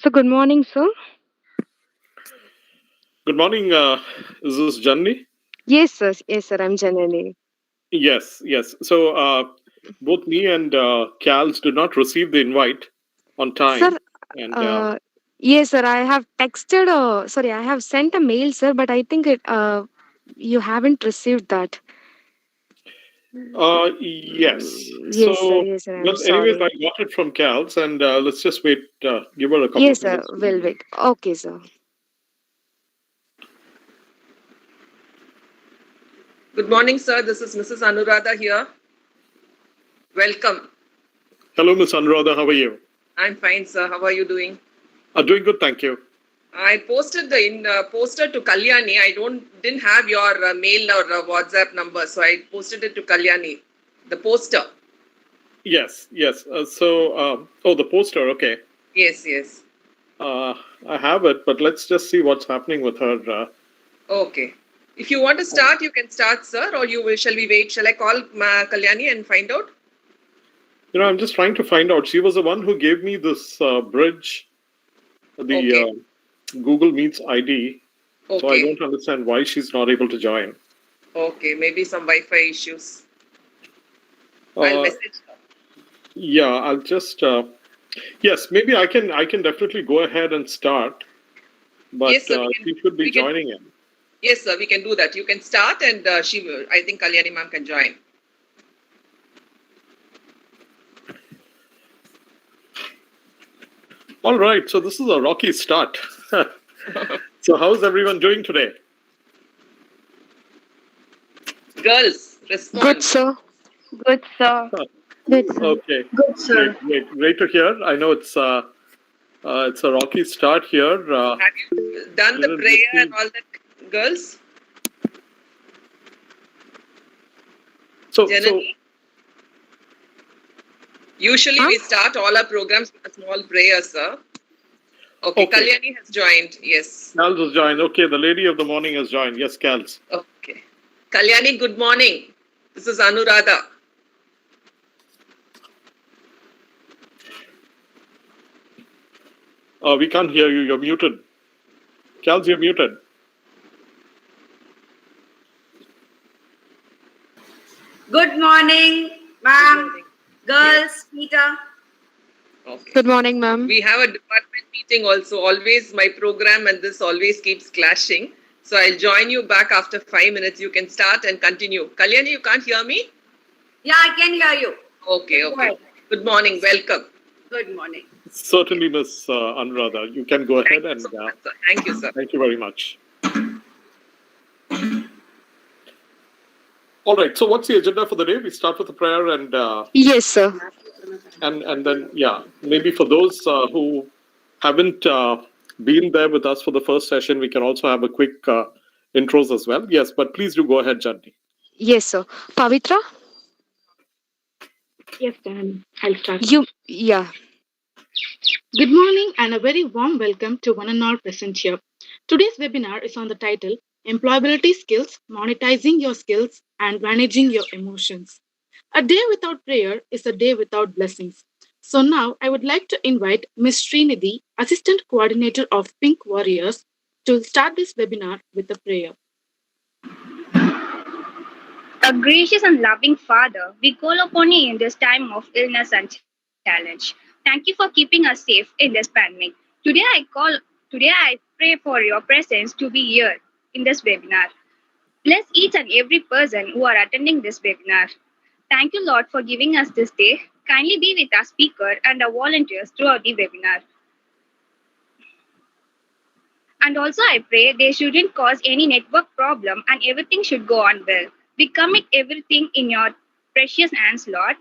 So, good morning, sir. Good morning. Is this Janni? Yes, sir. Yes, sir. I'm Janani. Yes, yes. So both me and Cals did not receive the invite on Sir, time, and uh, yes, sir. I have texted, sorry, I have sent a mail, sir, but I think you haven't received that. yes. Yes, sir. So, Yes, sir. I'm but anyways, I sorry. got it from Cals, and let's just wait. Give her a couple Yes, of sir. minutes. Will wait. Okay, sir. Good morning, sir. This is Mrs. Anuradha here. Welcome. Hello, Miss Anuradha. How are you? I'm fine, sir. How are you doing? Doing good, thank you. I posted the poster to Kalyani. I didn't have your mail or WhatsApp number, so I posted it to Kalyani. The poster. Yes, yes. Oh, the poster. Okay. Yes, yes. I have it, but let's just see what's happening with her. Okay. If you want to start, you can start, sir, or you will. Shall we wait? Shall I call Kalyani and find out? I'm just trying to find out. She was the one who gave me this bridge, the Okay. Google Meets ID. So I Okay. don't understand why she's not able to join. Okay. Maybe some Wi-Fi issues. I'll Uh, message her. yeah, I'll just. Yes, maybe I can definitely go ahead and start, but Yes, sir. she should be We can. joining in. Yes, sir. We can do that. You can start, and she will. I think Kalyani ma'am can join. All right, so this is a rocky start. So how's everyone doing today? Girls, Good, respond. sir. Good, sir. Good, sir. Okay, Good, sir. great to hear. I know it's a rocky start here. Have you done the Didn't prayer and receive- all that, girls? So Janani? Usually we start all our programs with a small prayer, sir. Okay, Okay. Kalyani has joined. Yes. Cals has joined. Okay, the lady of the morning has joined. Yes, Cals. Okay. Kalyani, good morning. This is Anuradha. We can't hear you. You're muted. Cals, you're muted. Good morning, ma'am, girls, Peter. Okay. Good morning, ma'am. We have a department meeting also. Always my program and this always keeps clashing. So I'll join you back after 5 minutes. You can start and continue. Kalyani, you can't hear me? Yeah, I can hear you. Okay, Go okay. ahead. Good morning. Welcome. Good morning. Certainly, Miss Anuradha. You can go ahead Thank you and so much, sir. Thank you, sir. thank you very much. All right. So, what's the agenda for the day? We start with a prayer Yes, sir. and then maybe for those who haven't been there with us for the first session, we can also have a quick intros as well. Yes, but please do go ahead, Janti. Yes, sir. Pavitra, Yes, Dan. I'll start. yeah. Good morning and a very warm welcome to one and all present here. Today's webinar is on the title Employability Skills, Monetizing Your Skills and Managing Your Emotions. A day without prayer is a day without blessings. So now I would like to invite Ms. Srinidhi, Assistant Coordinator of Pink Warriors, to start this webinar with a prayer. A gracious and loving Father, we call upon you in this time of illness and challenge. Thank you for keeping us safe in this pandemic. Today I pray for your presence to be here in this webinar. Bless each and every person who are attending this webinar. Thank you, Lord, for giving us this day. Kindly be with our speaker and our volunteers throughout the webinar. And also, I pray they shouldn't cause any network problem and everything should go on well. We commit everything in your precious hands, Lord.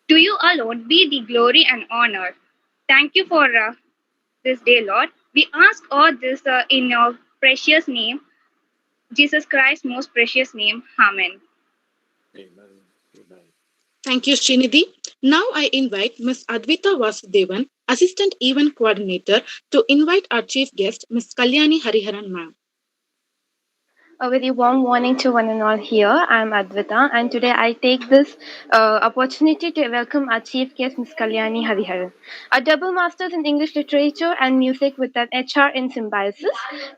To you alone be the glory and honor. Thank you for this day, Lord. We ask all this in your precious name, Jesus Christ's most precious name. Amen. Amen. Amen. Thank you, Srinidhi. Now I invite Ms. Advita Vasudevan, Assistant Event Coordinator, to invite our chief guest, Ms. Kalyani Hariharan ma'am. A very warm morning to one and all here. I'm Advita, and today I take this opportunity to welcome our chief guest, Ms. Kalyani Hariharan. A double master's in English literature and music with an HR in symbiosis,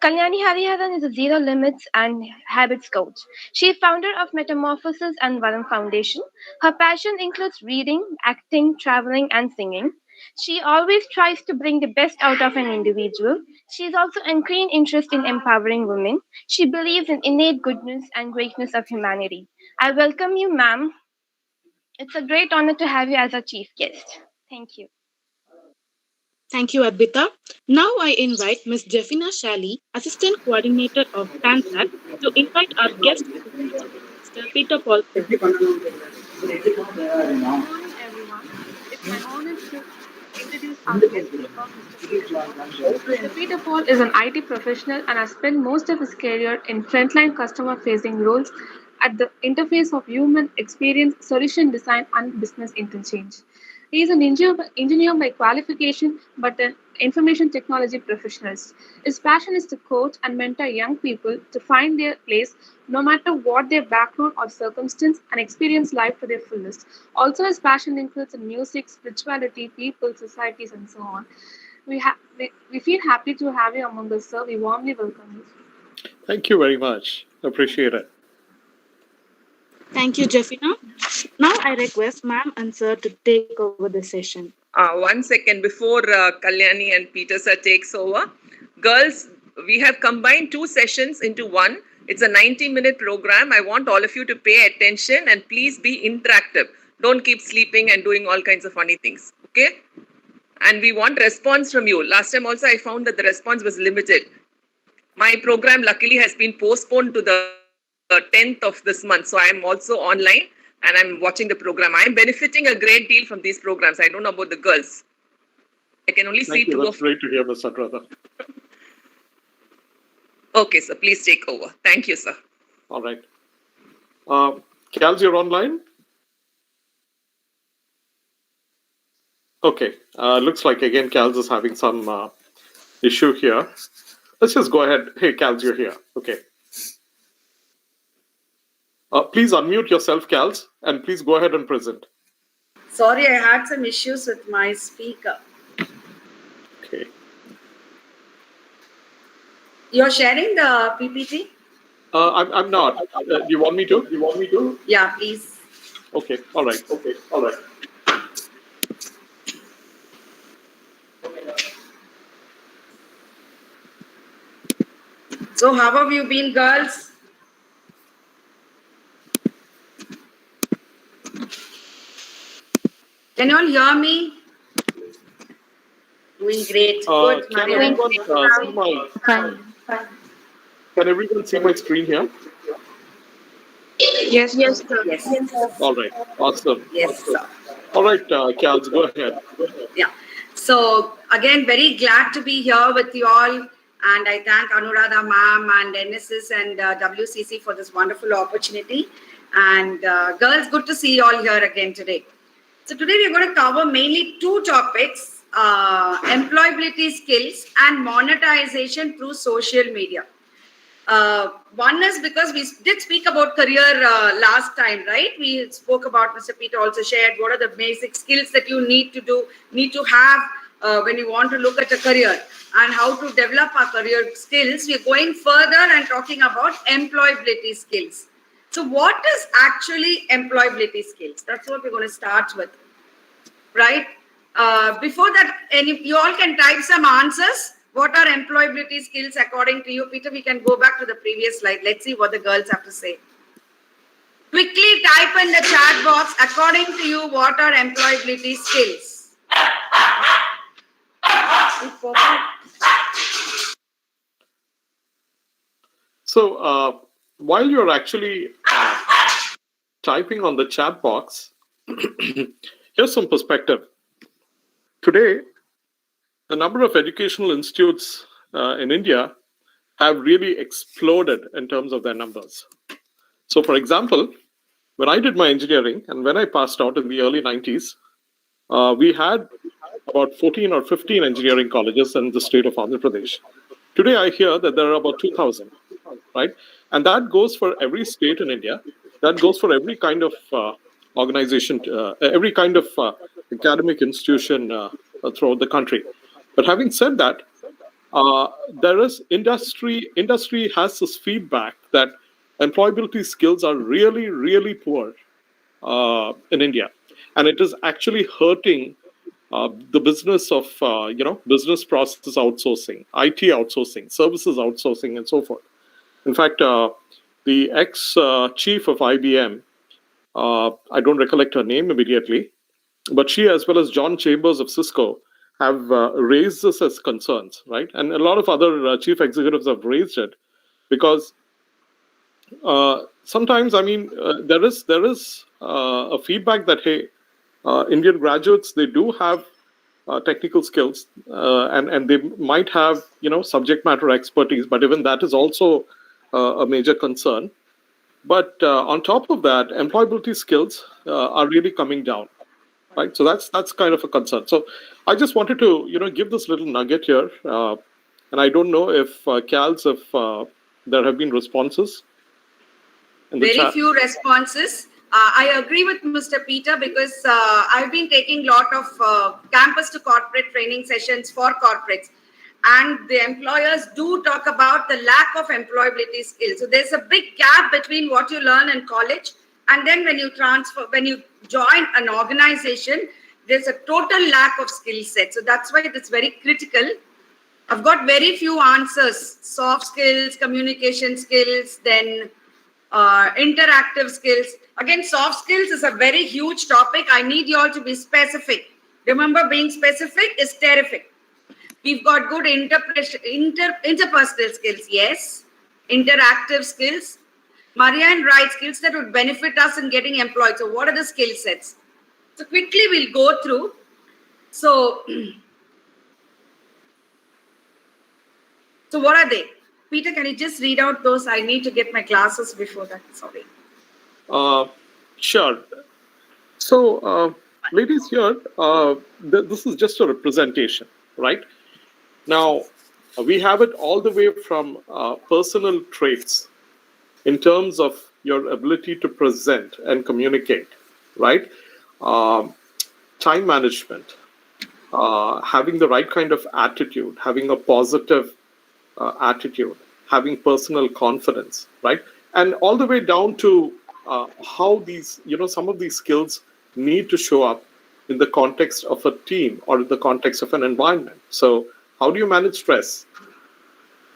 Kalyani Hariharan is a zero limits and habits coach. She is founder of Metamorphosis and Varam Foundation. Her passion includes reading, acting, traveling, and singing. She always tries to bring the best out of an individual. She is also a keen interest in empowering women. She believes in innate goodness and greatness of humanity. I welcome you, ma'am. It's a great honor to have you as our chief guest. Thank you. Thank you, Advita. Now I invite Ms. Jeffina Shally, Assistant Coordinator of TANSAT, to invite our guest speaker, Mr. Peter Paul. Good morning, everyone. It's my honor to introduce our guest speaker, Mr. Peter Paul. Mr. Peter Paul is an IT professional and has spent most of his career in frontline customer-facing roles at the interface of human experience, solution design, and business interchange. He is an engineer by qualification, but an information technology professional. His passion is to coach and mentor young people to find their place no matter what their background or circumstance and experience life to their fullest. Also, his passion includes in music, spirituality, people, societies, and so on. We feel happy to have you among us, sir. We warmly welcome you. Thank you very much. Appreciate it. Thank you, Jeffina. Now I request ma'am and sir to take over the session. 1 second before Kalyani and Peter sir takes over. Girls, we have combined 2 sessions into one. It's a 90-minute program. I want all of you to pay attention and please be interactive. Don't keep sleeping and doing all kinds of funny things. Okay? And we want response from you. Last time also I found that the response was limited. My program luckily has been postponed to the 10th of this month. So I am also online and I'm watching the program. I am benefiting a great deal from these programs. I don't know about the girls. I can only see two That's of. great to hear, Ms. Anuradha. Okay, sir. Please take over. Thank you, sir. All right. Kals, you're online? Okay. Looks like, again, Kals is having some issue here. Let's just go ahead. Hey, Kals, you're here. Okay. Please unmute yourself, Kals, and please go ahead and present. Sorry, I had some issues with my speaker. Okay. You're sharing the PPT? I'm not. Do you want me to? Yeah, please. Okay. All right. So how have you been, girls? Can you all hear me? Doing great. Good, Can Maria. everyone see my screen here? Yes, Yes, sir. yes. All right. Awesome. Yes, sir. All right, Kals, go ahead. Yeah. So again, very glad to be here with you all. And I thank Anuradha ma'am and NSS and WCC for this wonderful opportunity. And girls, good to see you all here again today. So today we're going to cover mainly 2 topics, employability skills and monetization through social media. One is because we did speak about career last time, right? We spoke about, Mr. Peter also shared what are the basic skills that you need to have when you want to look at a career and how to develop our career skills, we're going further and talking about employability skills. So what is actually employability skills? That's what we're going to start with, right? Before that, you all can type some answers. What are employability skills according to you? Peter, we can go back to the previous slide. Let's see what the girls have to say. Quickly type in the chat box, according to you, what are employability skills? So while you're actually typing on the chat box, here's some perspective. Today, the number of educational institutes in India have really exploded in terms of their numbers. So, for example, when I did my engineering and when I passed out in the early 90s, we had about 14 or 15 engineering colleges in the state of Andhra Pradesh. Today, I hear that there are about 2,000, right? And that goes for every state in India. That goes for every kind of organization, every kind of academic institution throughout the country. But having said that, there is industry has this feedback that employability skills are really, really poor in India. And it is actually hurting the business of, business process outsourcing, IT outsourcing, services outsourcing, and so forth. In fact, the ex-chief of IBM, I don't recollect her name immediately, but she, as well as John Chambers of Cisco, have raised this as concerns, right? And a lot of other chief executives have raised it because sometimes, I mean, there is a feedback that, hey, Indian graduates, they do have technical skills and they might have, subject matter expertise, but even that is also a major concern. But on top of that, employability skills are really coming down, right? So that's kind of a concern. So I just wanted to, give this little nugget here. And I don't know if, Kals, if there have been responses in the Very chat. few responses. I agree with Mr. Peter because I've been taking a lot of campus to corporate training sessions for corporates. And the employers do talk about the lack of employability skills. So there's a big gap between what you learn in college and then when you join an organization, there's a total lack of skill set. So that's why it's very critical. I've got very few answers: soft skills, communication skills, then interactive skills. Again, soft skills is a very huge topic. I need you all to be specific. Remember, being specific is terrific. We've got good interpersonal skills, yes. Interactive skills. Marianne, right, skills that would benefit us in getting employed. So what are the skill sets? So quickly we'll go through. So what are they? Peter, can you just read out those? I need to get my classes before that. Sorry. Sure. So, ladies, here, this is just a representation, right? Now, we have it all the way from personal traits in terms of your ability to present and communicate, right? Time management, having the right kind of attitude, having a positive attitude, having personal confidence, right? And all the way down to how these, some of these skills need to show up in the context of a team or in the context of an environment. So how do you manage stress?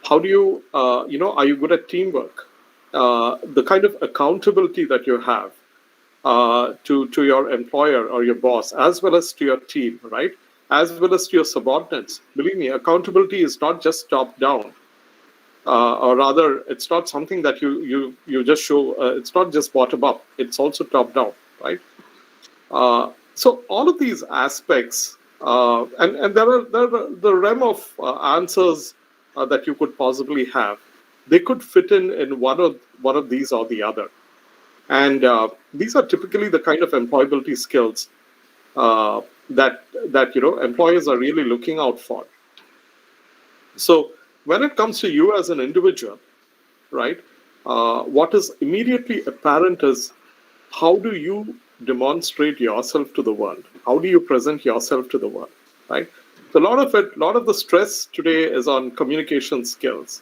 How do you, are you good at teamwork? The kind of accountability that you have to your employer or your boss, as well as to your team, right? As well as to your subordinates. Believe me, accountability is not just top down, or rather, it's not something that you just show. It's not just bottom up. It's also top down, right? So all of these aspects, and there are the realm of answers that you could possibly have. They could fit in one of these or the other, and these are typically the kind of employability skills that employers are really looking out for. So when it comes to you as an individual, right, what is immediately apparent is how do you demonstrate yourself to the world? How do you present yourself to the world, right? So a lot of the stress today is on communication skills,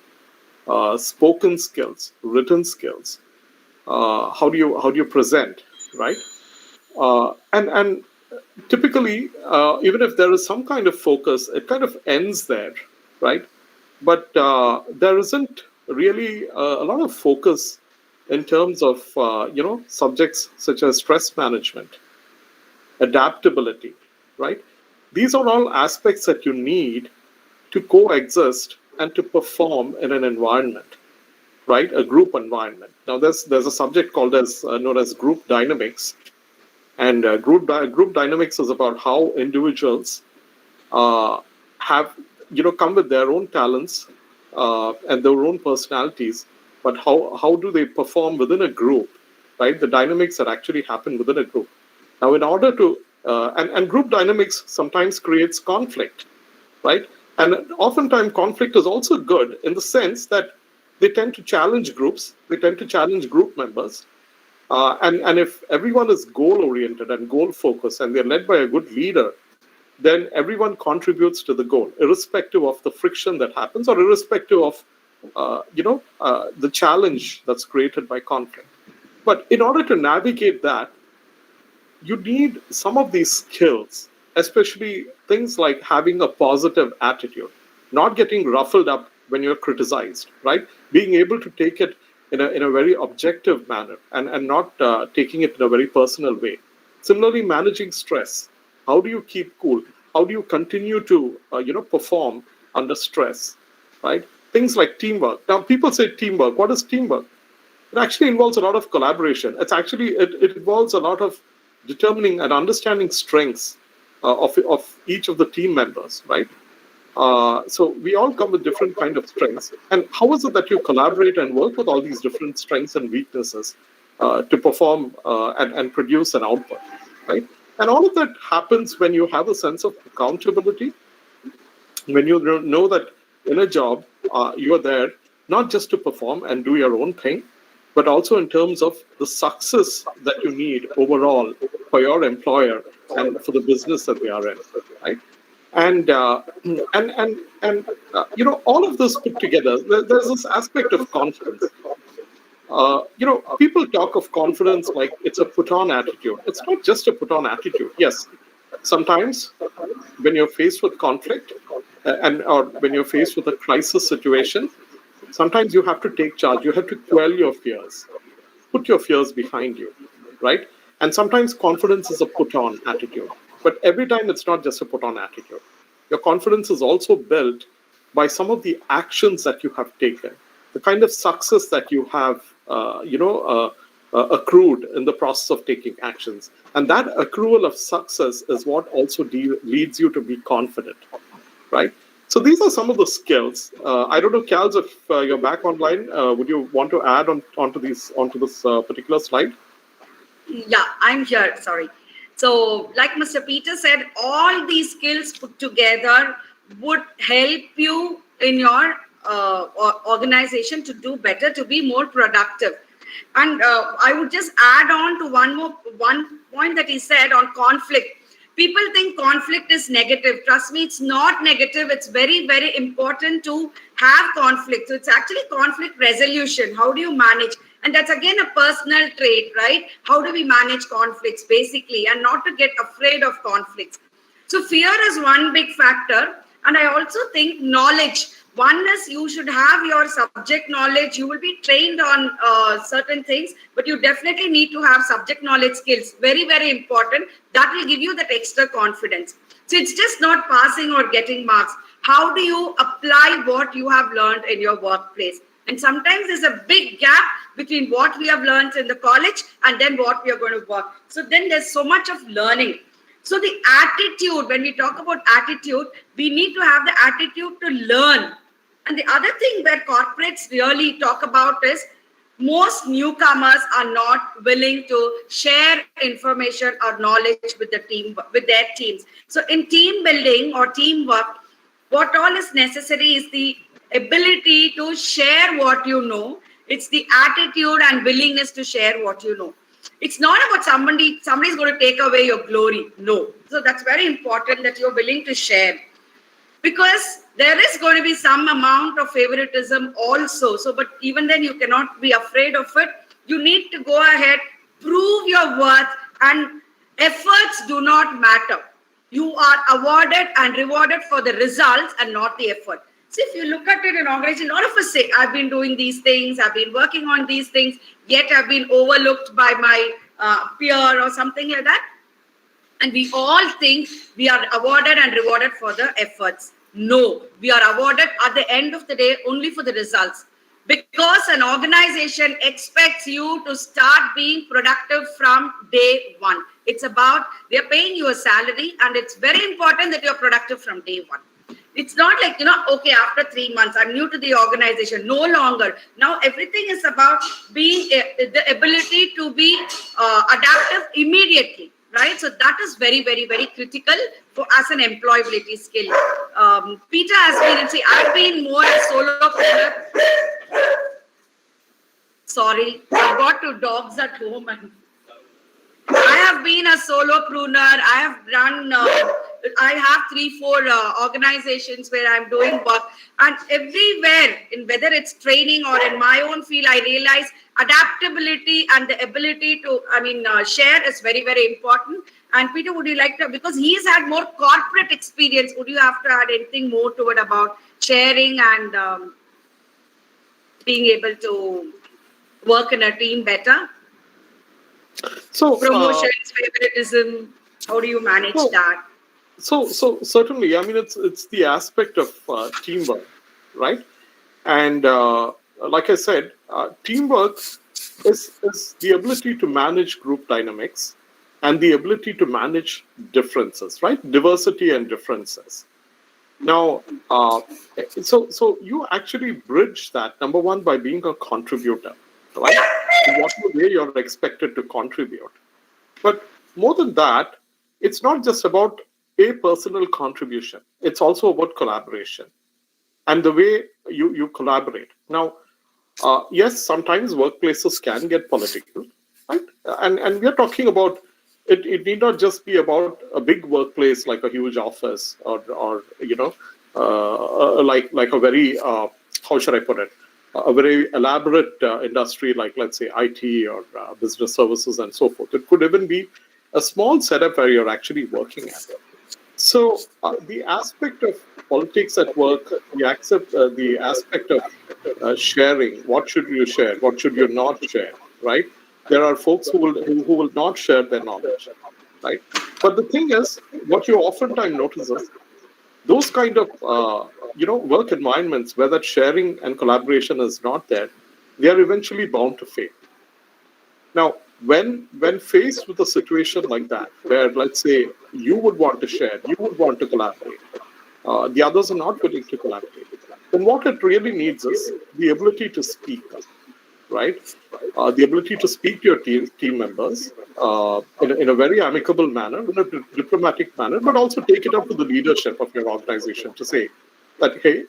spoken skills, written skills. How do you present, right? And typically, even if there is some kind of focus, it kind of ends there, right? But there isn't really a lot of focus in terms of subjects such as stress management, adaptability, right? These are all aspects that you need to coexist and to perform in an environment, right? A group environment. Now, there's a subject called as known as group dynamics, and group dynamics is about how individuals have come with their own talents and their own personalities, but how do they perform within a group, right? The dynamics that actually happen within a group. Now, in order to and group dynamics sometimes creates conflict, right? And oftentimes conflict is also good in the sense that they tend to challenge groups, they tend to challenge group members. And if everyone is goal oriented and goal focused and they're led by a good leader, then everyone contributes to the goal, irrespective of the friction that happens or irrespective of the challenge that's created by conflict. But in order to navigate that, you need some of these skills, especially things like having a positive attitude, not getting ruffled up when you're criticized, right? Being able to take it in a very objective manner and not taking it in a very personal way. Similarly, managing stress. How do you keep cool? How do you continue to perform under stress, right? Things like teamwork. Now, people say teamwork. What is teamwork? It actually involves a lot of collaboration. It involves a lot of determining and understanding strengths of each of the team members, right? So we all come with different kind of strengths. And how is it that you collaborate and work with all these different strengths and weaknesses to perform and produce an output, right? And all of that happens when you have a sense of accountability, when you know that in a job, you are there not just to perform and do your own thing, but also in terms of the success that you need overall for your employer and for the business that they are in, right? And all of this put together, there's this aspect of confidence. People talk of confidence like it's a put-on attitude. It's not just a put-on attitude. Yes, sometimes when you're faced with conflict or when you're faced with a crisis situation, sometimes you have to take charge. You have to quell your fears, put your fears behind you, right? And sometimes confidence is a put-on attitude. But every time it's not just a put-on attitude. Your confidence is also built by some of the actions that you have taken, the kind of success that you have, accrued in the process of taking actions. And that accrual of success is what also leads you to be confident, right? So these are some of the skills. I don't know, Kals, if you're back online, would you want to add onto this particular slide? Yeah, I'm here. Sorry. So, like Mr. Peter said, all these skills put together would help you in your organization to do better, to be more productive. And I would just add on to one point that he said on conflict. People think conflict is negative. Trust me, it's not negative. It's very, very important to have conflict. So it's actually conflict resolution. How do you manage? And that's again a personal trait, right? How do we manage conflicts basically, and not to get afraid of conflicts? So fear is one big factor. And I also think knowledge. One is you should have your subject knowledge. You will be trained on certain things, but you definitely need to have subject knowledge skills. Very, very important. That will give you that extra confidence. So it's just not passing or getting marks. How do you apply what you have learned in your workplace? And sometimes there's a big gap between what we have learned in the college and then what we are going to work. So then there's so much of learning. So the attitude, when we talk about attitude, we need to have the attitude to learn. And the other thing where corporates really talk about is most newcomers are not willing to share information or knowledge with the team, with their teams. So in team building or teamwork, what all is necessary is the ability to share what you know. It's the attitude and willingness to share what you know. It's not about somebody's going to take away your glory. No. So that's very important that you're willing to share. because there is going to be some amount of favoritism also. So, but even then, you cannot be afraid of it. You need to go ahead, prove your worth, and efforts do not matter. You are awarded and rewarded for the results and not the effort. See, if you look at it in organization, a lot of us say, I've been doing these things, I've been working on these things, yet I've been overlooked by my peer or something like that. And we all think we are awarded and rewarded for the efforts. No, we are awarded at the end of the day only for the results. Because an organization expects you to start being productive from day one. It's about, they're paying you a salary, and it's very important that you're productive from day one. It's not like, okay, after 3 months, I'm new to the organization. No longer. Now, everything is about being the ability to be adaptive immediately. Right, so that is very, very, very critical for as an employability skill. Peter has been, see, I've been more a solopreneur. Sorry, I've got 2 dogs at home, and I have been a solopreneur. I have run. I have 3-4 organizations where I'm doing work, and everywhere, in whether it's training or in my own field, I realize adaptability and the ability to, share is very, very important. And Peter, would you like to, because he's had more corporate experience, would you have to add anything more to it about sharing and being able to work in a team better? So Promotions, favoritism, how do you manage that? So certainly, it's the aspect of teamwork, right? And like I said, teamwork is the ability to manage group dynamics and the ability to manage differences, right? Diversity and differences. Now, so you actually bridge that, number one, by being a contributor, right? In whatever way you're expected to contribute. But more than that, it's not just about a personal contribution. It's also about collaboration and the way you collaborate. Now, yes, sometimes workplaces can get political, right? And we're talking about, it need not just be about a big workplace like a huge office or like a very, how should I put it? A very elaborate industry like, let's say, IT or business services and so forth. It could even be a small setup where you're actually working at it. So the aspect of politics at work, the aspect of sharing, what should you share, what should you not share, right? There are folks who will not share their knowledge, right? But the thing is, what you oftentimes notice is those kind of work environments where that sharing and collaboration is not there, they are eventually bound to fail. Now, when faced with a situation like that, where let's say you would want to share, you would want to collaborate, the others are not willing to collaborate, then what it really needs is the ability to speak up, right? The ability to speak to your team members in a very amicable manner, in a diplomatic manner, but also take it up to the leadership of your organization to say that, hey,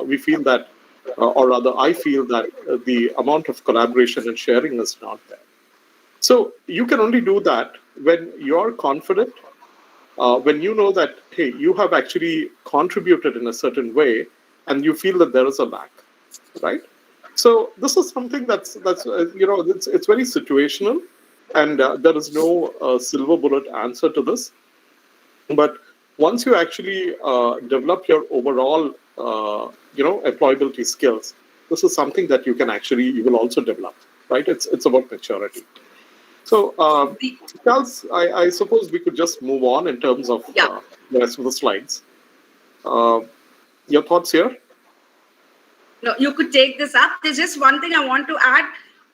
we feel that, or rather, I feel that the amount of collaboration and sharing is not there. So you can only do that when you're confident, when you know that, hey, you have actually contributed in a certain way, and you feel that there is a lack, right? So this is something that's it's very situational, and there is no silver bullet answer to this. But once you actually develop your overall employability skills, this is something that you will also develop, right? It's about maturity. So, Charles, I suppose we could just move on in terms of the rest of the slides. Your thoughts here? No, you could take this up. There's just one thing I want to add.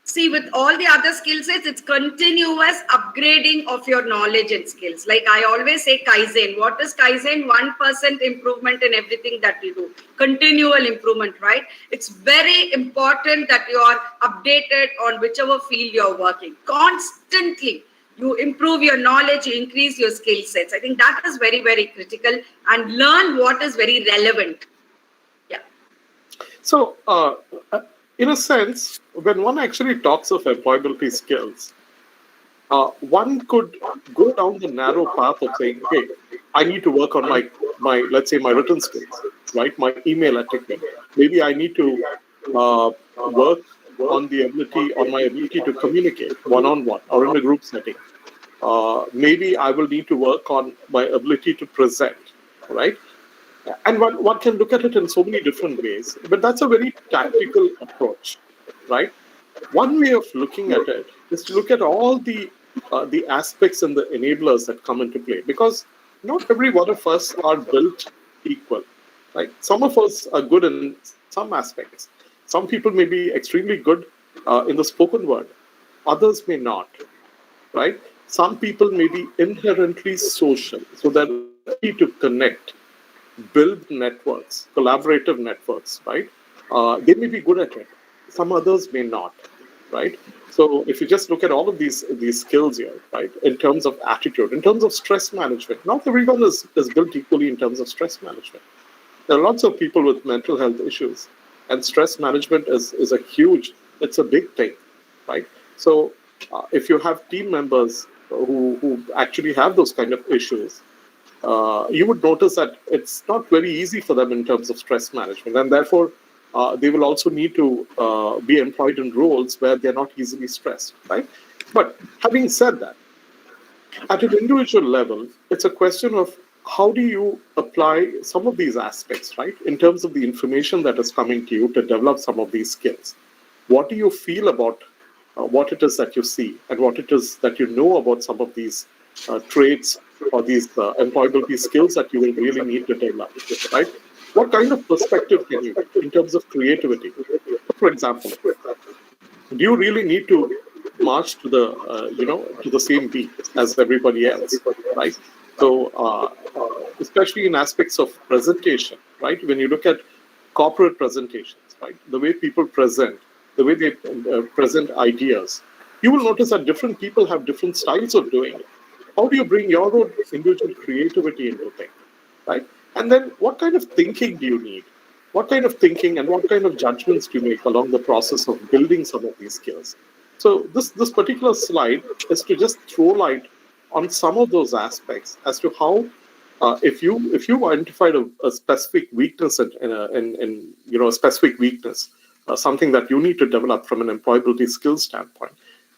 See, with all the other skill sets, it's continuous upgrading of your knowledge and skills. Like I always say, Kaizen. What is Kaizen? 1% improvement in everything that you do. Continual improvement, right? It's very important that you are updated on whichever field you're working. Constantly, you improve your knowledge, you increase your skill sets. I think that is very, very critical, and learn what is very relevant. Yeah. So, in a sense, when one actually talks of employability skills, one could go down the narrow path of saying, okay, I need to work on my let's say my written skills, right? My email etiquette. Maybe I need to work on my ability to communicate one on one or in a group setting. Maybe I will need to work on my ability to present, right? And one can look at it in so many different ways, but that's a very tactical approach, right? One way of looking at it is to look at all the aspects and the enablers that come into play, because not every one of us are built equal, right? Some of us are good in some aspects. Some people may be extremely good in the spoken word, others may not, right? Some people may be inherently social, so their ability to connect, build networks, collaborative networks, right? They may be good at it. Some others may not, right? So if you just look at all of these skills here, right, in terms of attitude, in terms of stress management, not everyone is built equally in terms of stress management. There are lots of people with mental health issues, and stress management is a huge, it's a big thing, right? So if you have team members who actually have those kind of issues, you would notice that it's not very easy for them in terms of stress management, and therefore they will also need to be employed in roles where they're not easily stressed, right? But having said that, at an individual level, it's a question of how do you apply some of these aspects, right? In terms of the information that is coming to you to develop some of these skills. What do you feel about what it is that you see and what it is that you know about some of these traits or these employability skills that you will really need to develop, right? What kind of perspective can you get in terms of creativity? For example, do you really need to march to the to the same beat as everybody else, right? So especially in aspects of presentation, right? When you look at corporate presentations, right, the way people present, the way they present ideas, you will notice that different people have different styles of doing it. How do you bring your own individual creativity into things, right? And then what kind of thinking do you need? What kind of thinking and what kind of judgments do you make along the process of building some of these skills? So this particular slide is to just throw light on some of those aspects as to how if you identified a specific weakness in a specific weakness, something that you need to develop from an employability skills standpoint,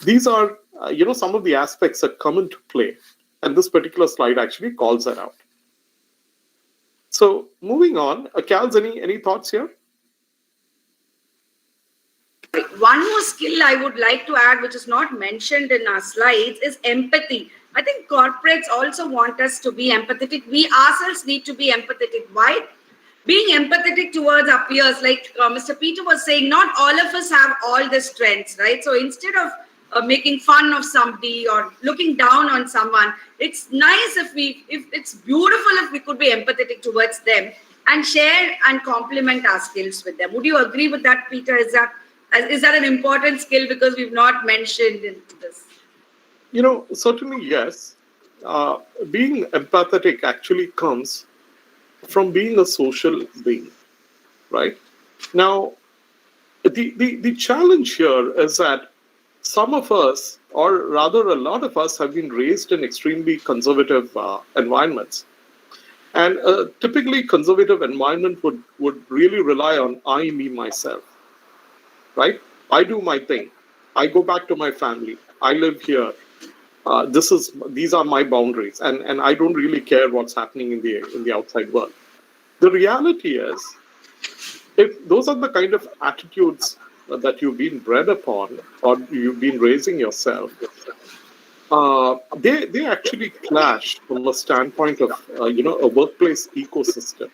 these are some of the aspects that come into play, and this particular slide actually calls that out. So moving on, Kals, any thoughts here? One more skill I would like to add, which is not mentioned in our slides, is empathy. I think corporates also want us to be empathetic. We ourselves need to be empathetic. Why? Being empathetic towards our peers, like Mr. Peter was saying, not all of us have all the strengths, right? So instead of making fun of somebody or looking down on someone, it's nice if it's beautiful if we could be empathetic towards them and share and complement our skills with them. Would you agree with that, Peter? Is that an important skill, because we've not mentioned into this? Certainly yes. Being empathetic actually comes from being a social being, right? Now, the challenge here is that some of us, or rather a lot of us, have been raised in extremely conservative environments. And a typically conservative environment would really rely on I, me, myself, right? I do my thing. I go back to my family. I live here. These are my boundaries, and I don't really care what's happening in the outside world. The reality is, if those are the kind of attitudes that you've been bred upon or you've been raising yourself, they actually clash from a standpoint of a workplace ecosystem,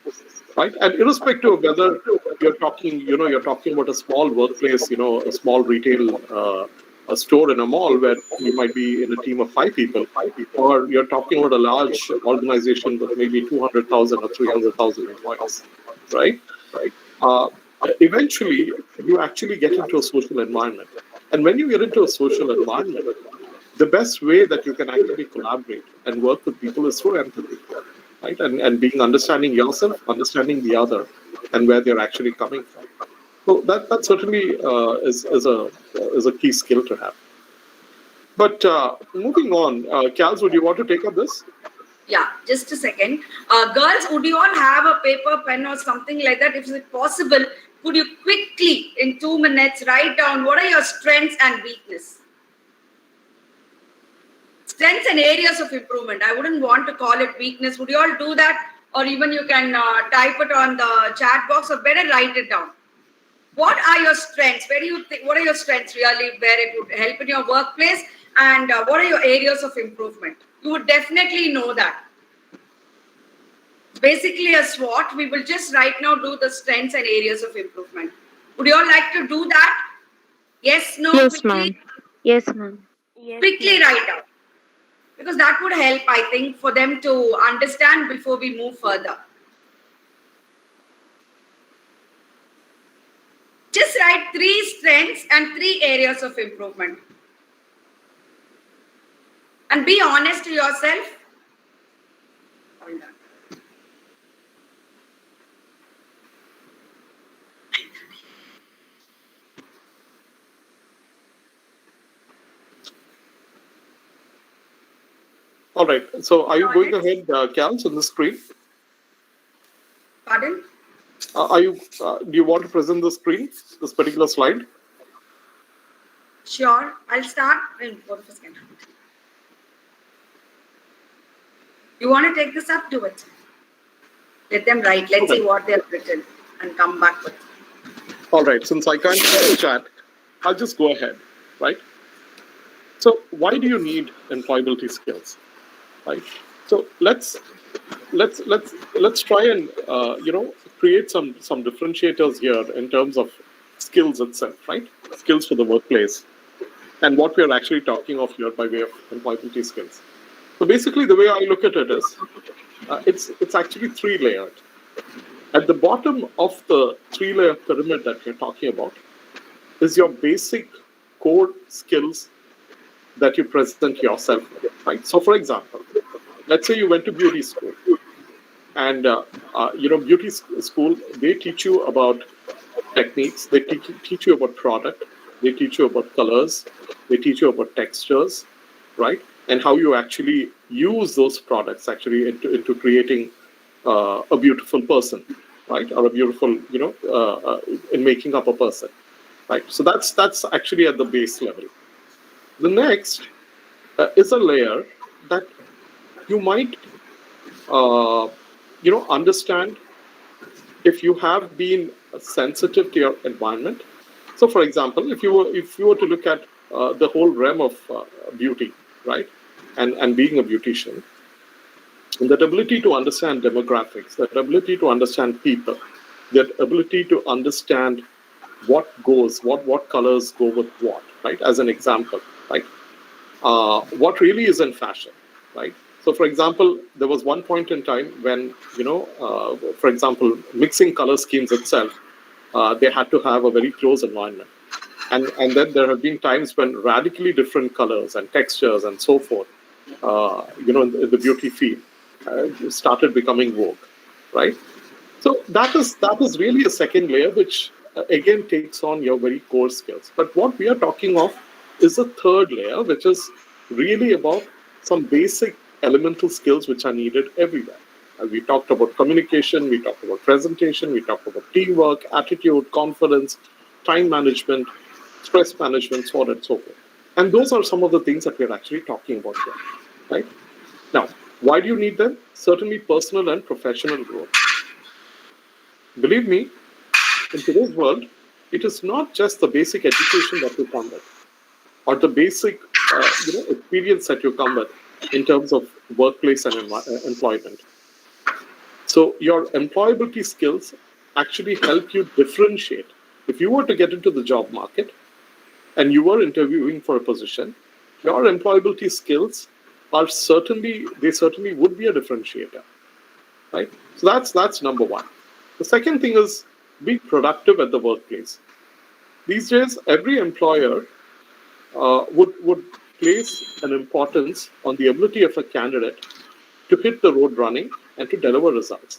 right? And irrespective of whether you're talking about a small workplace, a small retail a store in a mall where you might be in a team of 5 people, or you're talking about a large organization with maybe 200,000 or 300,000 employees, right? Uh, Eventually, you actually get into a social environment. And when you get into a social environment, the best way that you can actually collaborate and work with people is through empathy, right? And being understanding yourself, understanding the other, and where they're actually coming from. So that certainly is a key skill to have. But moving on, Kals, would you want to take up this? Yeah, just a second. Girls, would you all have a paper, pen, or something like that? If it's possible, could you quickly, in 2 minutes, write down what are your strengths and weakness? Strengths and areas of improvement. I wouldn't want to call it weakness. Would you all do that? Or even you can type it on the chat box, or better write it down. What are your strengths? Where do you think? What are your strengths really? Where it would help in your workplace? And what are your areas of improvement? You would definitely know that. Basically, a SWOT. We will just right now do the strengths and areas of improvement. Would you all like to do that? Yes, no, Yes, quickly? ma'am. Yes, ma'am. Quickly write down. Because that would help, I think, for them to understand before we move further. Just write 3 strengths and 3 areas of improvement. And be honest to yourself. Hold on. All right. So are you going ahead, Kals, on the screen? Pardon? Do you want to present the screen, this particular slide? Sure. I'll start in 4 seconds. You want to take this up? Do it. Let them write. Let's see what they've written and come back with. All right. Since I can't see the chat, I'll just go ahead, right? So why do you need employability skills, right? So let's try and create some differentiators here in terms of skills itself, right? Skills for the workplace, and what we are actually talking of here by way of employability skills. So basically, the way I look at it is, it's actually 3-layered. At the bottom of the 3-layer pyramid that we're talking about is your basic core skills that you present yourself with, right? So, for example, let's say you went to beauty school, and beauty school, they teach you about techniques, they teach you about product, they teach you about colors, they teach you about textures, right? And how you actually use those products actually into creating a beautiful person, right? Or a beautiful, in making up a person, right? So that's actually at the base level. The next is a layer that you might, understand if you have been sensitive to your environment. So, for example, if you were to look at the whole realm of beauty, right, and being a beautician, and that ability to understand demographics, that ability to understand people, that ability to understand what colors go with what, right? As an example, right? What really is in fashion, right? So, for example, there was one point in time when, for example, mixing color schemes itself, they had to have a very close environment. And then there have been times when radically different colors and textures and so forth, in the beauty field, started becoming vogue, right? So that is really a second layer, which again takes on your very core skills. But what we are talking of is a third layer, which is really about some basic elemental skills which are needed everywhere. We talked about communication, we talked about presentation, we talked about teamwork, attitude, confidence, time management, stress management, so on and so forth. And those are some of the things that we're actually talking about here, right? Now, why do you need them? Certainly personal and professional growth. Believe me, in today's world, it is not just the basic education that you come with, or the basic experience that you come with in terms of workplace and employment. So your employability skills actually help you differentiate. If you were to get into the job market and you were interviewing for a position, your employability skills are certainly would be a differentiator, right? So that's number one. The second thing is be productive at the workplace. These days, every employer would place an importance on the ability of a candidate to hit the road running and to deliver results.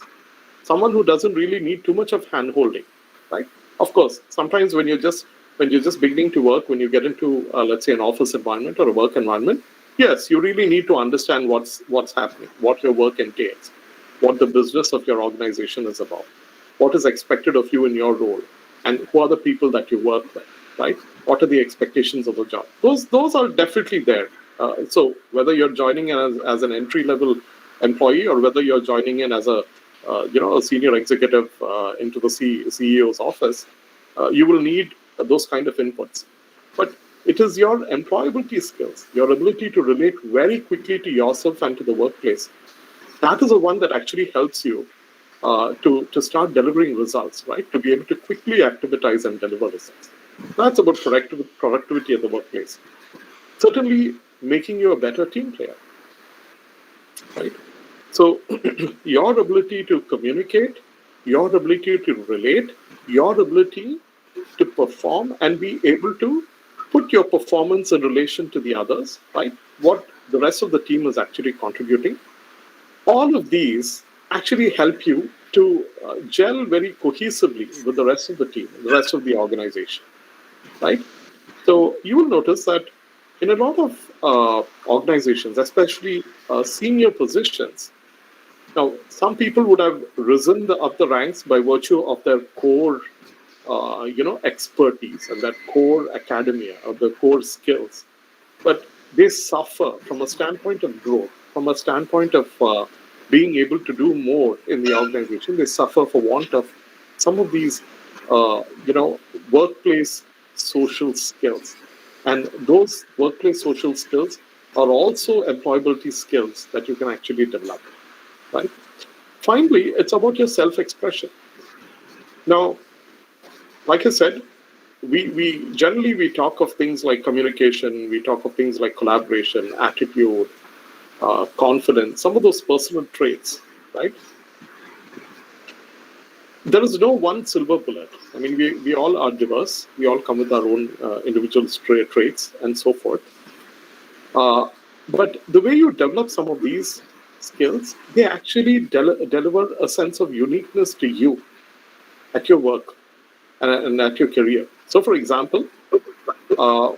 Someone who doesn't really need too much of hand-holding, right? Of course, sometimes when you're just when you're just beginning to work, when you get into, let's say, an office environment or a work environment, yes, you really need to understand what's happening, what your work entails, what the business of your organization is about, what is expected of you in your role, and who are the people that you work with, right? What are the expectations of the job? Those are definitely there. So whether you're joining in as an entry level employee or whether you're joining in as a senior executive into the CEO's office, you will need those kind of inputs. But it is your employability skills, your ability to relate very quickly to yourself and to the workplace. That is the one that actually helps you to start delivering results, right? To be able to quickly activitize and deliver results. That's about productivity at the workplace. Certainly making you a better team player, right? So your ability to communicate, your ability to relate, your ability to perform and be able to put your performance in relation to the others, right? What the rest of the team is actually contributing. All of these actually help you to gel very cohesively with the rest of the team, the rest of the organization, right? So you will notice that in a lot of organizations, especially senior positions, now some people would have risen up the ranks by virtue of their core, expertise and their core academia or the core skills, but they suffer from a standpoint of growth, from a standpoint of being able to do more in the organization. They suffer for want of some of these, workplace social skills. And those workplace social skills are also employability skills that you can actually develop, right? Finally, it's about your self-expression. Now, like I said, we generally we talk of things like communication, we talk of things like collaboration, attitude, confidence, some of those personal traits, right? There is no one silver bullet. I mean, we all are diverse. We all come with our own individual traits and so forth. But the way you develop some of these skills, they actually deliver a sense of uniqueness to you at your work and at your career. So, for example,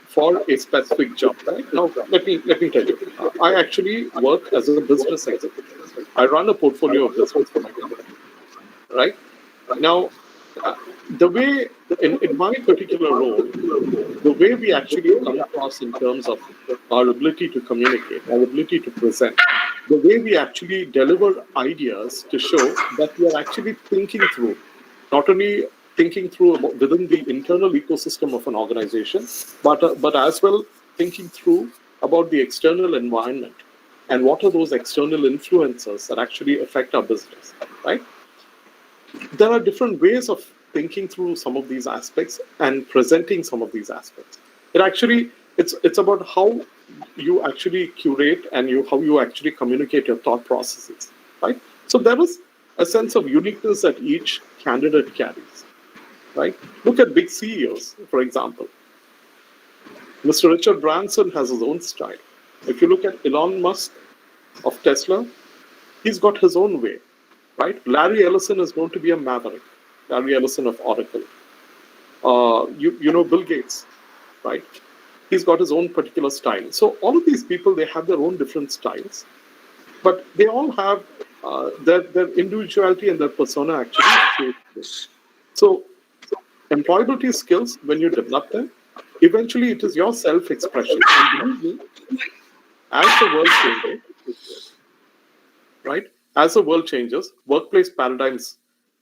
for a specific job, right? Now, let me tell you, I actually work as a business executive. I run a portfolio of business for my company, right? Now, the way in my particular role, the way we actually come across in terms of our ability to communicate, our ability to present, the way we actually deliver ideas to show that we are actually thinking through, not only thinking through within the internal ecosystem of an organization, but as well thinking through about the external environment and what are those external influences that actually affect our business, right? There are different ways of thinking through some of these aspects and presenting some of these aspects. It's about how you actually curate and how you actually communicate your thought processes, right? So there is a sense of uniqueness that each candidate carries, right? Look at big CEOs, for example. Mr. Richard Branson has his own style. If you look at Elon Musk of Tesla, he's got his own way, right? Larry Ellison is going to be a maverick. Larry Ellison of Oracle. You know Bill Gates, right? He's got his own particular style. So all of these people, they have their own different styles, but they all have their individuality and their persona actually shaped. So employability skills, when you develop them, eventually it is your self-expression. And believe me, as the world changes, right? As the world changes, workplace paradigms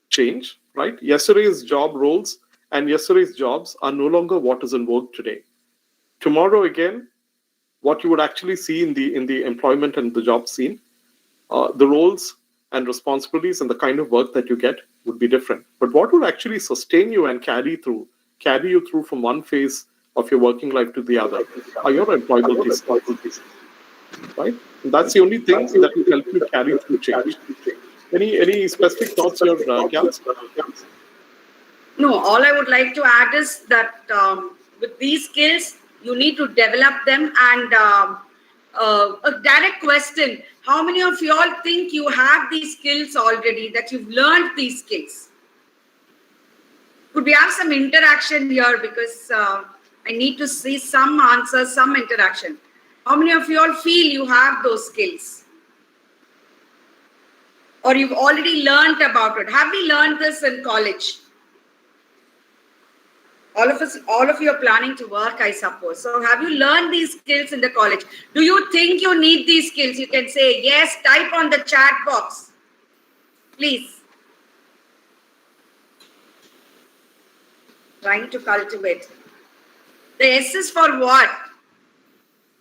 change, right? Yesterday's job roles and yesterday's jobs are no longer what is in vogue today. Tomorrow, again, what you would actually see in the employment and the job scene, the roles and responsibilities and the kind of work that you get would be different. But what would actually sustain you and carry you through from one phase of your working life to the other are your employability skills, right? And that's the only thing that will help you carry through change. Any specific thoughts here, Gals? No, all I would like to add is that with these skills, you need to develop them. And a direct question: how many of you all think you have these skills already? That you've learned these skills? Could we have some interaction here? Because I need to see some answers, some interaction. How many of you all feel you have those skills? Or you've already learned about it? Have we learned this in college? All of you are planning to work, I suppose. So have you learned these skills in the college? Do you think you need these skills? You can say yes, type on the chat box. Please. Trying to cultivate. The S is for what?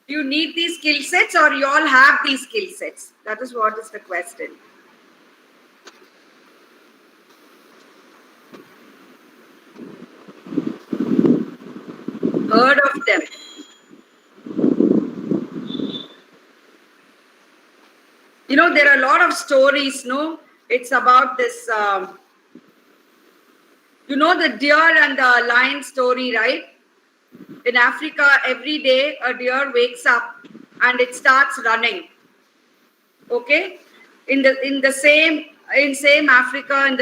Do you need these skill sets or you all have these skill sets? That is what is the question. Heard of them. You know, there are a lot of stories, no? It's about this, you know, the deer and the lion story, right? In Africa, every day a deer wakes up and it starts running. Okay? In same Africa, in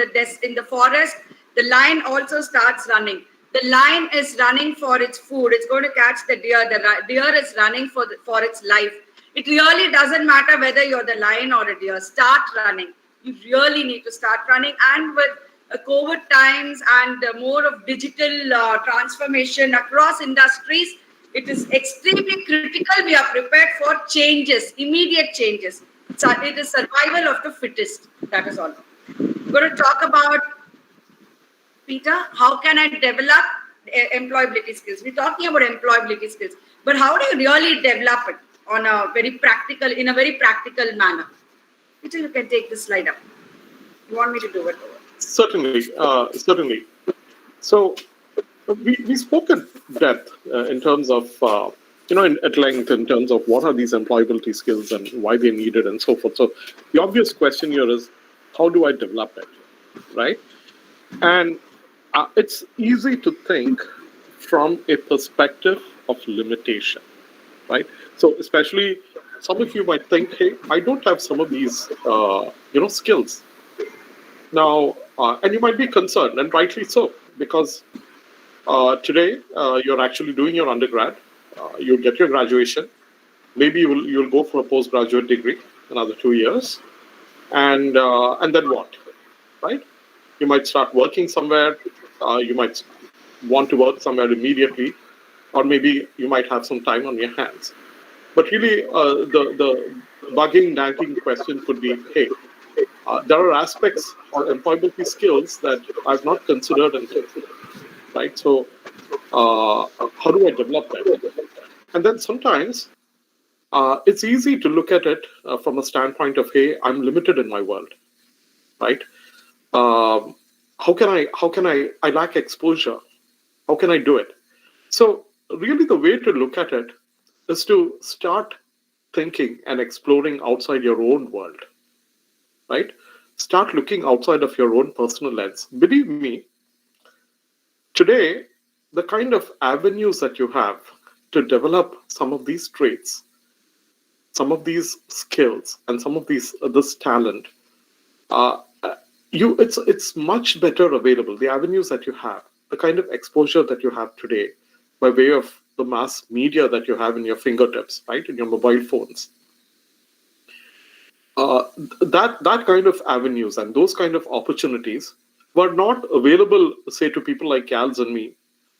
the forest, the lion also starts running. The lion is running for its food. It's going to catch the deer. The deer is running for its life. It really doesn't matter whether you're the lion or a deer. Start running. You really need to start running. And with COVID times and more of digital transformation across industries, it is extremely critical we are prepared for changes, immediate changes. So it is survival of the fittest. That is all. We're going to talk about, Peter, how can I develop employability skills? We're talking about employability skills, but how do you really develop it in a very practical manner? Peter, you can take this slide up. You want me to do it? Certainly, certainly. So we spoke at depth in terms of at length in terms of what are these employability skills and why they're needed and so forth. So the obvious question here is, how do I develop it, right? And it's easy to think from a perspective of limitation, right? So especially some of you might think, hey, I don't have some of these skills. Now, and you might be concerned, and rightly so, because today you're actually doing your undergrad, you'll get your graduation, maybe you'll go for a postgraduate degree, another 2 years, and then what, right? You might start working somewhere, you might want to work somewhere immediately, or maybe you might have some time on your hands. But really, the bugging, nagging question could be, hey, there are aspects or employability skills that I've not considered until, right? So how do I develop that? And then sometimes it's easy to look at it from a standpoint of, hey, I'm limited in my world, right? How can I lack exposure? How can I do it? So really the way to look at it is to start thinking and exploring outside your own world, right? Start looking outside of your own personal lens. Believe me, today, the kind of avenues that you have to develop some of these traits, some of these skills, and some of this talent, it's much better available. The avenues that you have, the kind of exposure that you have today, by way of the mass media that you have in your fingertips, right, in your mobile phones. That kind of avenues and those kind of opportunities were not available, say, to people like Gals and me,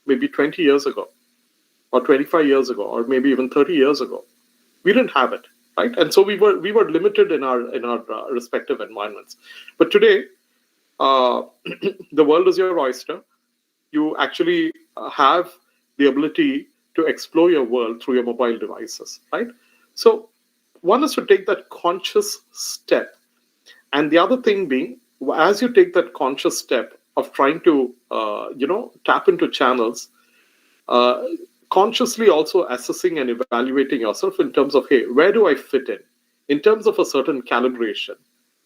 maybe 20 years ago, or 25 years ago, or maybe even 30 years ago. We didn't have it, right? And so we were limited in our respective environments. But today, the world is your oyster. You actually have the ability to explore your world through your mobile devices, right? So one is to take that conscious step. And the other thing being, as you take that conscious step of trying to, tap into channels, consciously also assessing and evaluating yourself in terms of, hey, where do I fit in terms of a certain calibration,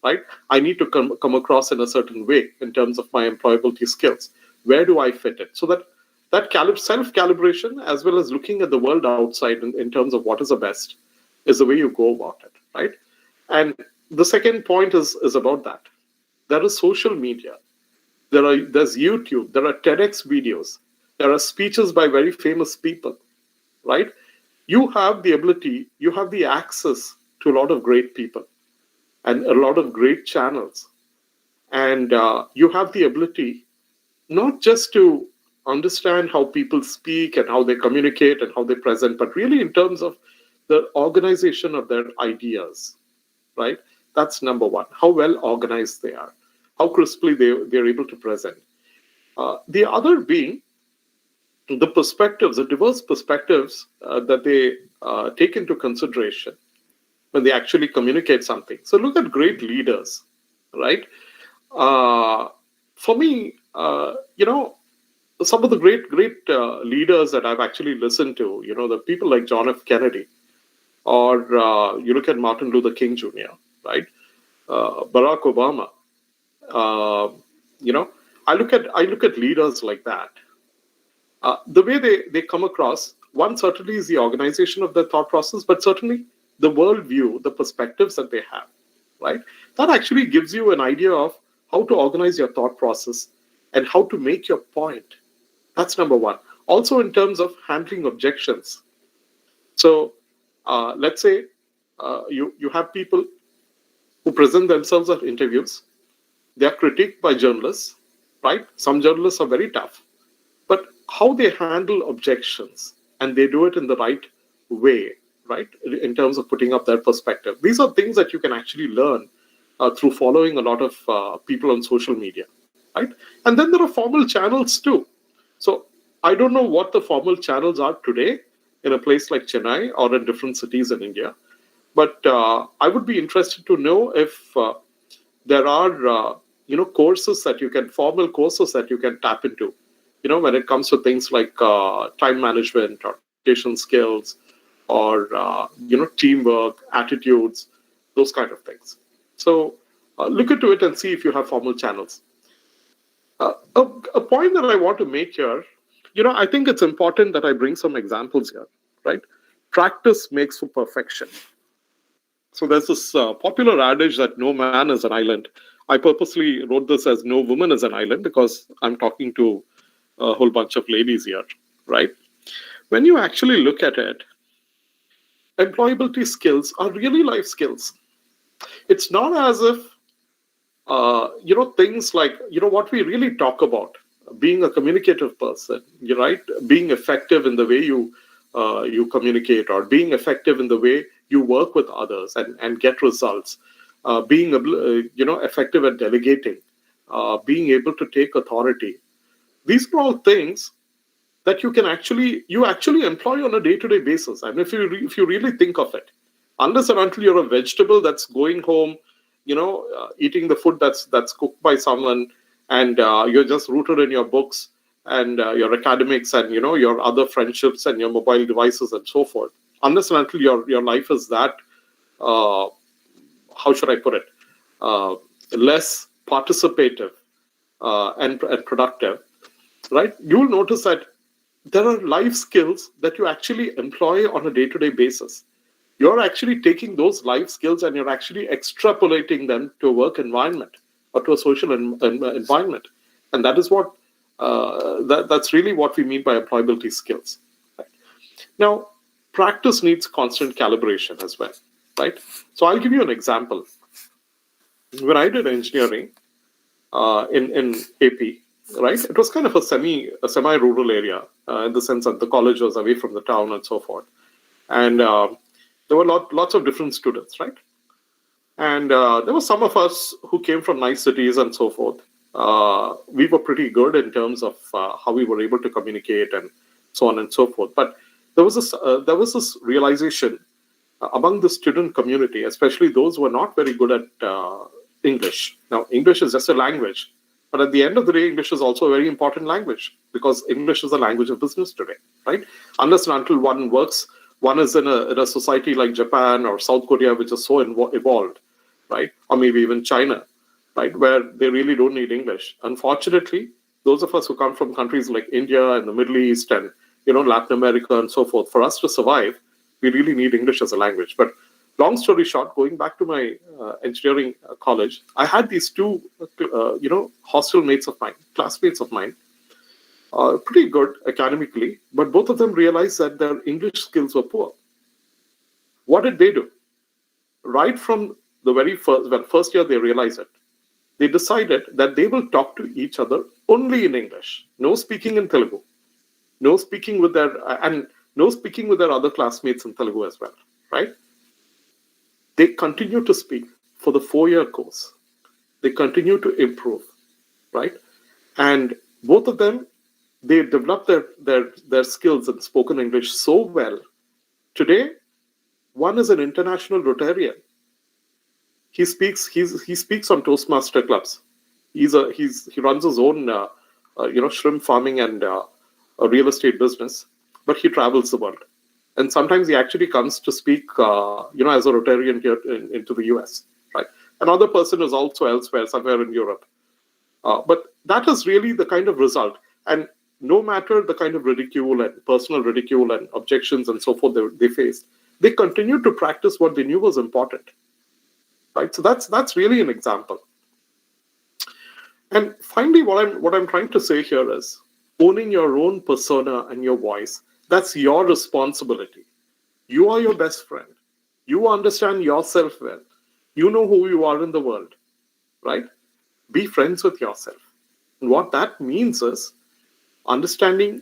right? I need to come across in a certain way in terms of my employability skills. Where do I fit in? So that self-calibration, as well as looking at the world outside in terms of what is the best, is the way you go about it, right? And the second point is about that. There is social media. There's YouTube, there are TEDx videos, there are speeches by very famous people, right? You have the ability, you have the access to a lot of great people and a lot of great channels. And you have the ability not just to understand how people speak and how they communicate and how they present, but really in terms of the organization of their ideas, right? That's number one, how well organized they are, how crisply they're able to present. The other being the perspectives, the diverse perspectives that they take into consideration when they actually communicate something. So look at great leaders, right? For me, some of the great leaders that I've actually listened to, the people like John F. Kennedy, or you look at Martin Luther King Jr., right? Barack Obama. I look at leaders like that. The way they come across, one certainly is the organization of their thought process, but certainly the worldview, the perspectives that they have, right? That actually gives you an idea of how to organize your thought process and how to make your point. That's number one. Also, in terms of handling objections. So, let's say you have people who present themselves at interviews. They are critiqued by journalists, right? Some journalists are very tough, but how they handle objections, and they do it in the right way, right? In terms of putting up their perspective. These are things that you can actually learn through following a lot of people on social media, right? And then there are formal channels too. So I don't know what the formal channels are today in a place like Chennai or in different cities in India, but I would be interested to know if there are courses that you can, formal courses that you can tap into, when it comes to things like time management or communication skills or teamwork, attitudes, those kind of things. So look into it and see if you have formal channels. A point that I want to make here, I think it's important that I bring some examples here, right? Practice makes for perfection. So there's this popular adage that no man is an island. I purposely wrote this as no woman is an island because I'm talking to a whole bunch of ladies here, right? When you actually look at it, employability skills are really life skills. It's not as if, things like, what we really talk about, being a communicative person, right? Being effective in the way you communicate, or being effective in the way you work with others and get results, being effective at delegating, being able to take authority. These are all things that you actually employ on a day-to-day basis. And if you really think of it, unless and until you're a vegetable that's going home, eating the food that's cooked by someone, and you're just rooted in your books and your academics and your other friendships and your mobile devices and so forth, unless and until your life is that how should I put it, less participative and productive, right? You will notice that there are life skills that you actually employ on a day-to-day basis. You're actually taking those life skills and you're actually extrapolating them to a work environment or to a social environment. And that is what, that's really what we mean by employability skills. Right? Now, practice needs constant calibration as well, right? So I'll give you an example. When I did engineering in AP, right, it was kind of a semi-rural area in the sense that the college was away from the town and so forth. And there were lots of different students, right? And there were some of us who came from nice cities and so forth. We were pretty good in terms of how we were able to communicate and so on and so forth. But there was this realization among the student community, especially those who were not very good at English. Now, English is just a language, but at the end of the day, English is also a very important language because English is the language of business today, right? Unless and until one is in a society like Japan or South Korea, which is so evolved, right? Or maybe even China, right? Where they really don't need English. Unfortunately, those of us who come from countries like India and the Middle East and Latin America and so forth, for us to survive, we really need English as a language. But Long story short, going back to my engineering college, I had these two, hostel mates of mine, classmates of mine, pretty good academically, but both of them realized that their English skills were poor. What did they do? Right from the very first year they realized it, they decided that they will talk to each other only in English. No speaking in Telugu. No speaking with their other classmates in Telugu as well. Right? They continue to speak for the 4-year course. They continue to improve. Right? And both of them, they developed their skills in spoken English so well. Today, one is an international Rotarian. He speaks on Toastmaster clubs. He runs his own shrimp farming and a real estate business, but he travels the world. And sometimes he actually comes to speak as a Rotarian here into the US. Right? Another person is also elsewhere, somewhere in Europe. But that is really the kind of result. And no matter the kind of ridicule and personal ridicule and objections and so forth they faced, they continued to practice what they knew was important. Right? So that's really an example. And finally, what I'm trying to say here is owning your own persona and your voice. That's your responsibility. You are your best friend. You understand yourself well. You know who you are in the world, right? Be friends with yourself. And what that means is understanding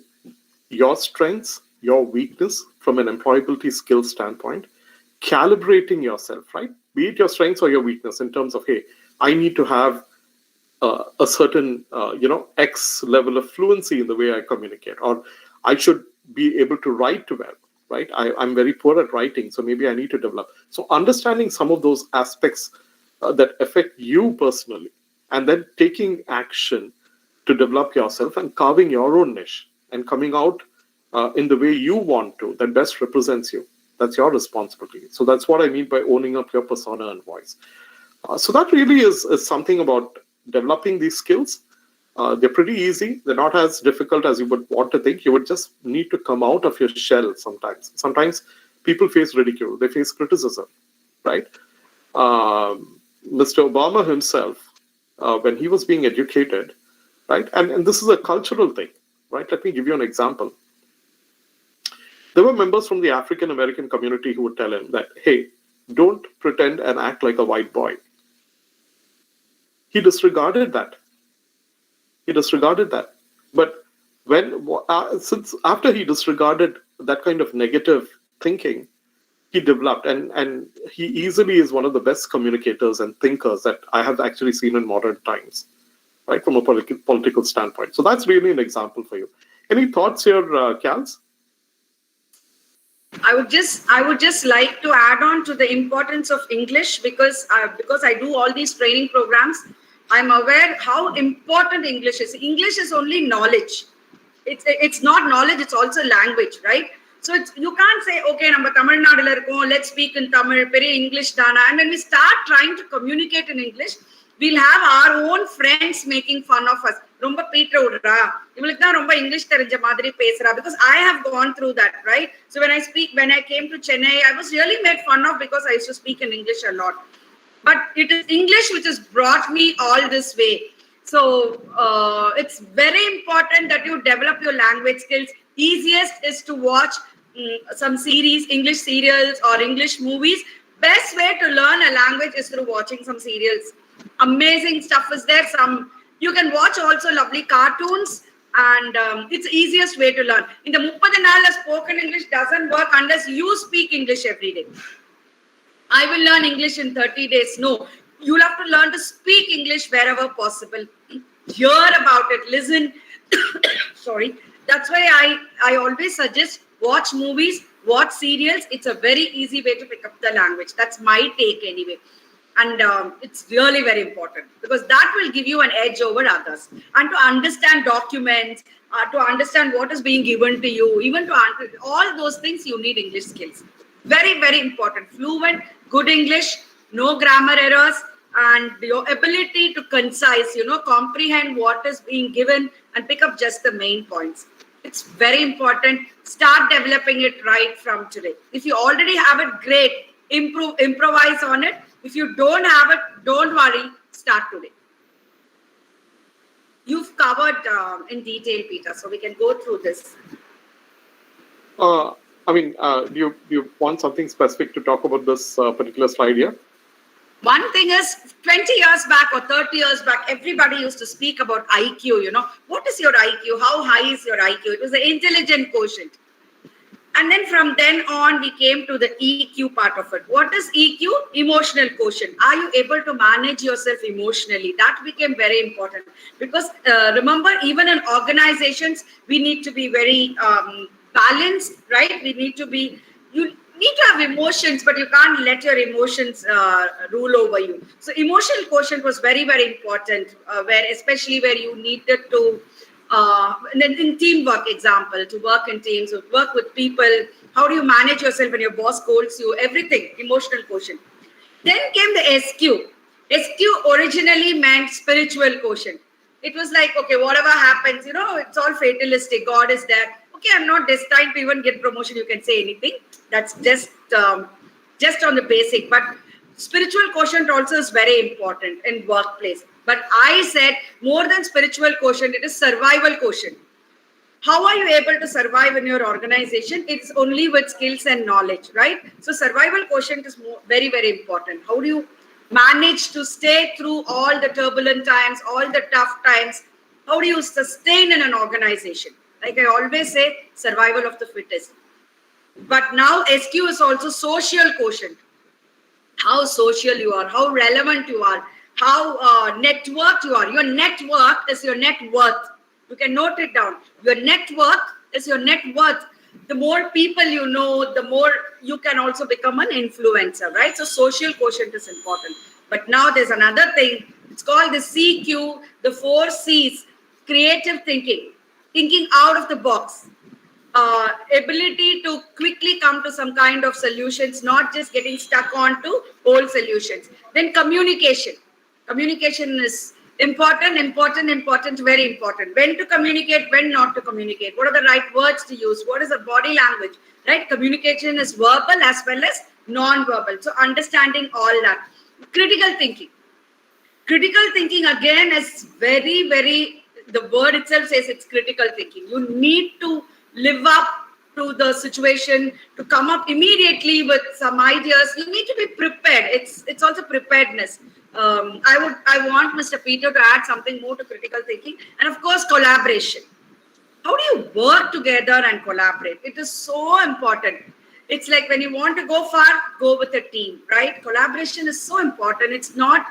your strengths, your weakness from an employability skills standpoint, calibrating yourself, right? Be it your strengths or your weakness in terms of, hey, I need to have a certain, X level of fluency in the way I communicate, or I should be able to write well, right? I'm very poor at writing, so maybe I need to develop. So understanding some of those aspects that affect you personally, and then taking action to develop yourself and carving your own niche and coming out in the way you want to, that best represents you. That's your responsibility. So that's what I mean by owning up your persona and voice. So that really is something about developing these skills. They're pretty easy. They're not as difficult as you would want to think. You would just need to come out of your shell sometimes. Sometimes people face ridicule. They face criticism, right? Mr. Obama himself, when he was being educated, right? And this is a cultural thing, right? Let me give you an example. There were members from the African American community who would tell him that, hey, don't pretend and act like a white boy. He disregarded that. But since after he disregarded that kind of negative thinking, he developed, and he easily is one of the best communicators and thinkers that I have actually seen in modern times, right, from a political standpoint. So that's really an example for you. Any thoughts here, Kals? I would just like to add on to the importance of English because I do all these training programs. I'm aware how important English is. English is only knowledge. It's not knowledge. It's also language, right? So you can't say, okay, நம்ம தமிழ்நாடுல இருக்கோம், let's speak in Tamil, பெரிய English தானா. And when we start trying to communicate in English, we'll have our own friends making fun of us. ரொம்ப பீட்ர விடுறா, இவளுக்கு தான் ரொம்ப இங்கிலீஷ் தெரிஞ்ச மாதிரி பேசுறா. Because I have gone through that, right? So when I came to Chennai, I was really made fun of because I used to speak in English a lot. But it is English which has brought me all this way. So it's very important that you develop your language skills. Easiest is to watch some series, English serials or English movies. Best way to learn a language is through watching some serials. Amazing stuff is there. You can watch also lovely cartoons, and it's the easiest way to learn. In the 30 நாள்ல spoken English doesn't work unless you speak English every day. I will learn English in 30 days. No, you'll have to learn to speak English wherever possible. Hear about it, listen. Sorry. That's why I always suggest watch movies, watch serials. It's a very easy way to pick up the language. That's my take anyway. And it's really very important because that will give you an edge over others. And to understand documents, to understand what is being given to you, even to all those things, you need English skills. Very, very important. Fluent, good English, no grammar errors, and your ability to concise, comprehend what is being given and pick up just the main points. It's very important. Start developing it right from today. If you already have it, great. improvise on it. If you don't have it, don't worry, start today. You've covered in detail, Peter, so we can go through this. Do you want something specific to talk about this particular slide here? One thing is, 20 years back or 30 years back, everybody used to speak about IQ, What is your IQ? How high is your IQ? It was the intelligent quotient. And then from then on, we came to the EQ part of it. What is EQ? Emotional quotient. Are you able to manage yourself emotionally? That became very important. Because remember, even in organizations, we need to be very balanced, right? You need to have emotions, but you can't let your emotions rule over you. So emotional quotient was very, very important, especially where you needed to, in teamwork example, to work in teams, to work with people. How do you manage yourself when your boss scolds you? Everything, emotional quotient. Then came the SQ. SQ originally meant spiritual quotient. It was like, okay, whatever happens, it's all fatalistic. God is there. Okay, I'm not destined to even get promotion. You can say anything. That's just on the basic. But spiritual quotient also is very important in workplace. But I said more than spiritual quotient, it is survival quotient. How are you able to survive in your organization? It's only with skills and knowledge, right? So survival quotient is very, very important. How do you manage to stay through all the turbulent times, all the tough times? How do you sustain in an organization? Like I always say, survival of the fittest. But now SQ is also social quotient. How social you are, how relevant you are, how networked you are. Your network is your net worth. You can note it down. Your network is your net worth. The more people you know, the more you can also become an influencer, right? So social quotient is important. But now there's another thing. It's called the CQ, the 4 C's, creative thinking out of the box. Ability to quickly come to some kind of solutions, not just getting stuck on to old solutions. Then communication. Communication is important, very important. When to communicate, when not to communicate. What are the right words to use? What is the body language, right? Communication is verbal as well as non-verbal. So understanding all that. Critical thinking. Critical thinking again is very, very, the word itself says it's critical thinking. You need to live up to the situation, to come up immediately with some ideas. You need to be prepared. It's also preparedness. I want Mr. Peter to add something more to critical thinking, and of course collaboration. How do you work together and collaborate? It is so important. It's like when you want to go far, go with a team, right? Collaboration is so important. It's not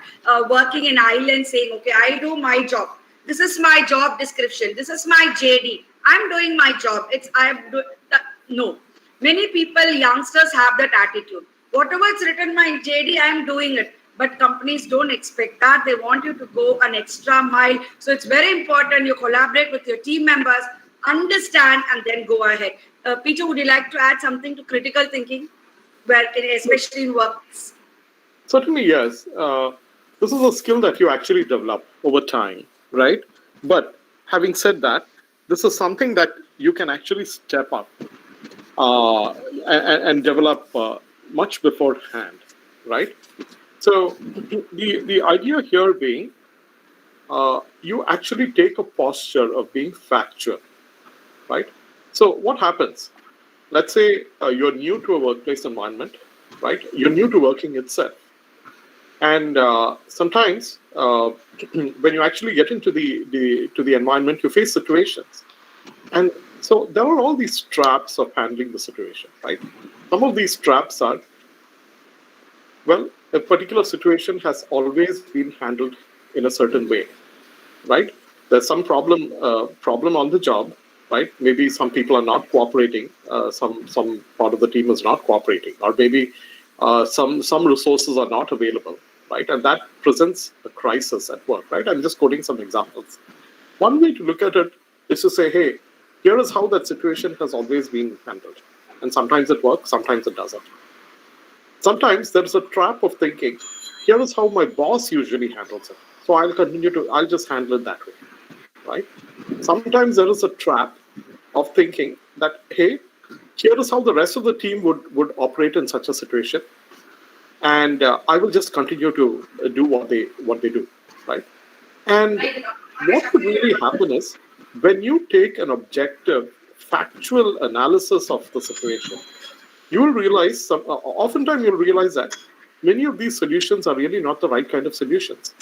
working in islands saying, okay, I'll do my job. This is my job description. This is my JD. I'm doing my job. No. Many people, youngsters have that attitude. Whatever it's written in my JD, I'm doing it. But companies don't expect that. They want you to go an extra mile. So it's very important you collaborate with your team members, understand, and then go ahead. Peter, would you like to add something to critical thinking, especially in works? Certainly, yes. This is a skill that you actually develop over time, right? But having said that, this is something that you can actually step up and develop much beforehand, right? So the idea here being, you actually take a posture of being factual, right? So what happens? Let's say you're new to a workplace environment, right? You're new to working itself. And sometimes when you actually get into the environment, you face situations. And so there are all these traps of handling the situation, right? Some of these traps are, well, a particular situation has always been handled in a certain way, right? There's some problem on the job, right? Maybe some people are not cooperating. Some part of the team is not cooperating, or maybe some resources are not available, right? And that presents a crisis at work, right? I'm just quoting some examples. One way to look at it is to say, hey, here is how that situation has always been handled. And sometimes it works, sometimes it doesn't. Sometimes there's a trap of thinking, here is how my boss usually handles it. So I'll just handle it that way, right? Sometimes there is a trap of thinking that, hey, here is how the rest of the team would operate in such a situation. and I will just continue to do what they do, right? And what would really happen is when you take an objective, factual analysis of the situation, you will realize oftentimes you'll realize that many of these solutions are really not the right kind of solutions,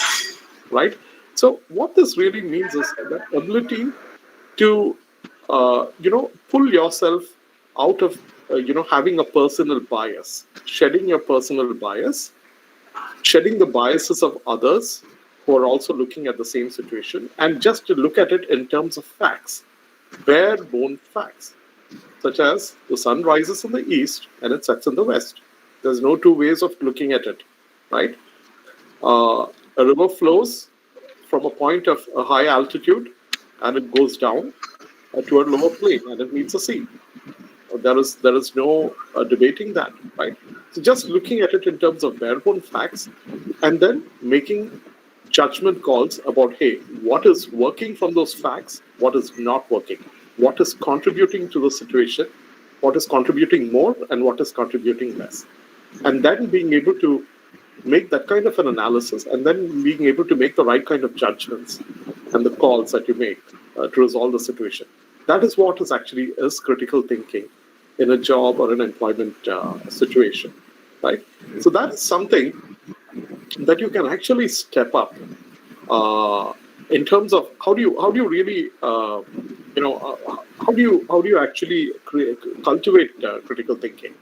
right? So what this really means is that ability to pull yourself out of having a personal bias, shedding your personal bias, shedding the biases of others who are also looking at the same situation, and just to look at it in terms of facts, bare bone facts, such as the sun rises in the east and it sets in the west. There's no two ways of looking at it, right? A river flows from a point of a high altitude and it goes down to a lower plane and it meets the sea. There is no debating that, right? So just looking at it in terms of bare bone facts, and then making judgment calls about, hey, what is working from those facts, what is not working, what is contributing to the situation, what is contributing more, and what is contributing less, and then being able to make that kind of an analysis, and then being able to make the right kind of judgments and the calls that you make to resolve the situation. That is what is critical thinking in a job or an employment situation, right? So that's something that you can actually step up in terms of how do you really how do you actually cultivate critical thinking.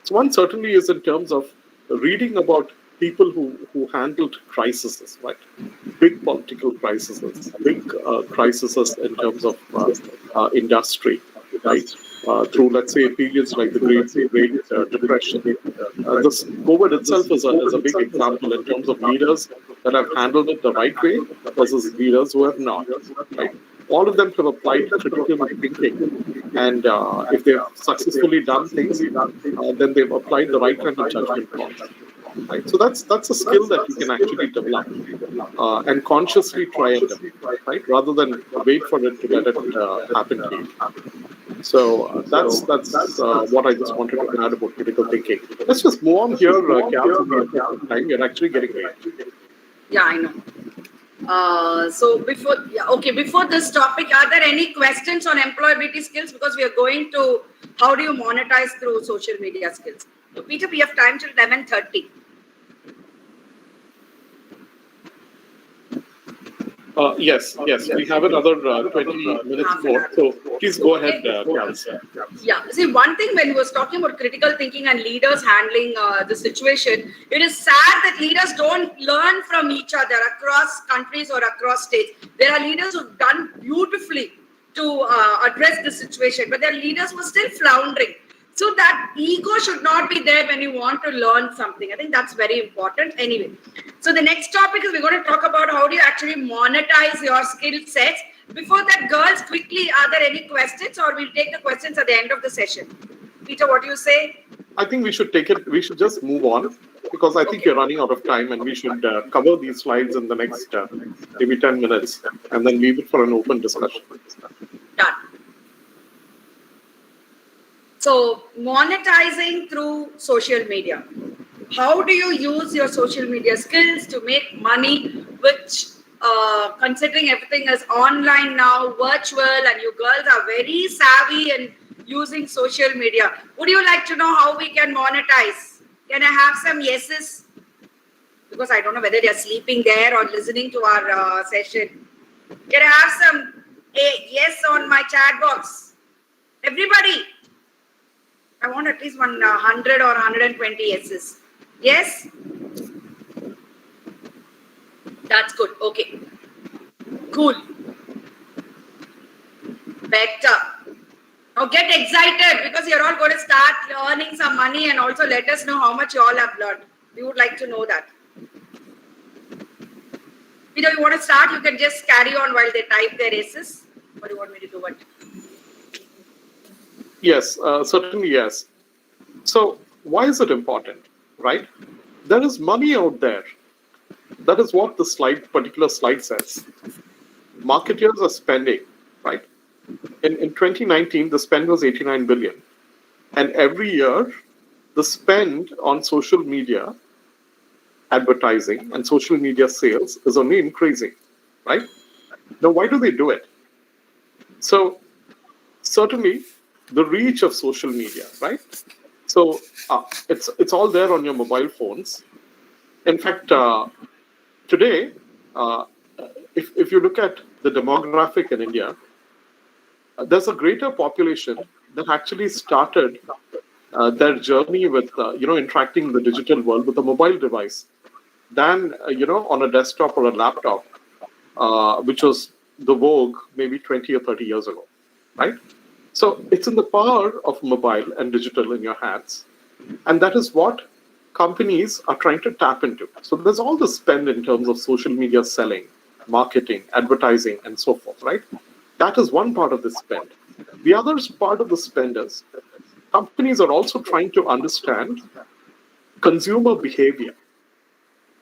So one certainly is in terms of reading about people who handled crises, right? Big political crises, big crises in terms of industry, right? Through, let's say, periods like the Great Depression. This COVID itself is a big example in terms of leaders that have handled it the right way versus leaders who have not, right? All of them have applied critical thinking, and if they've successfully done things, then they've applied the right kind of judgment calls. Right, so that's a skill that you can actually develop and consciously try and develop, right, rather than wait for it to let it happen to you. So that's what I just wanted to add about critical thinking. Let's just move on here, Cal. We're actually getting late. Yeah, I know. So before this topic, are there any questions on employability skills? Because we are going to how do you monetize through social media skills. So Peter, we have time till 11:30. Yes, we have another 20 minutes more. So please go ahead, Cal. Yeah, see, one thing when he was talking about critical thinking and leaders handling the situation, it is sad that leaders don't learn from each other across countries or across states. There are leaders who've done beautifully to address the situation, but there are leaders who are still floundering. So that ego should not be there when you want to learn something. I think that's very important. Anyway, so the next topic is we're going to talk about how do you actually monetize your skill sets. Before that, girls, quickly, are there any questions, or we'll take the questions at the end of the session? Peter, what do you say? I think we should take it. We should just move on because I think you're running out of time, and we should cover these slides in the next maybe 10 minutes, and then leave it for an open discussion. Done. So, monetizing through social media. How do you use your social media skills to make money, which considering everything is online now, virtual, and you girls are very savvy in using social media. Would you like to know how we can monetize? Can I have some yeses? Because I don't know whether they're sleeping there or listening to our session. Can I have some yes on my chat box? Everybody. I want at least 100 or 120 yeses. Yes? That's good. Okay. Cool. Better. Now get excited because you're all going to start earning some money and also let us know how much you all have learned. We would like to know that. Peter, you want to start? You can just carry on while they type their yeses. Or do you want me to do it? Yes, certainly yes. So why is it important, right? There is money out there. That is what the particular slide says. Marketers are spending, right? In 2019, the spend was 89 billion. And every year, the spend on social media advertising and social media sales is only increasing, right? Now, why do they do it? So, certainly, the reach of social media, right? So, it's all there on your mobile phones. In fact, today, uh, if you look at the demographic in India, there's a greater population that actually started their journey with interacting in the digital world with a mobile device than on a desktop or a laptop, which was the vogue maybe 20 or 30 years ago, right? So it's in the power of mobile and digital in your hands, and that is what companies are trying to tap into. So there's all the spend in terms of social media selling, marketing, advertising, and so forth, right? That is one part of the spend. The other part of the spend is companies are also trying to understand consumer behavior,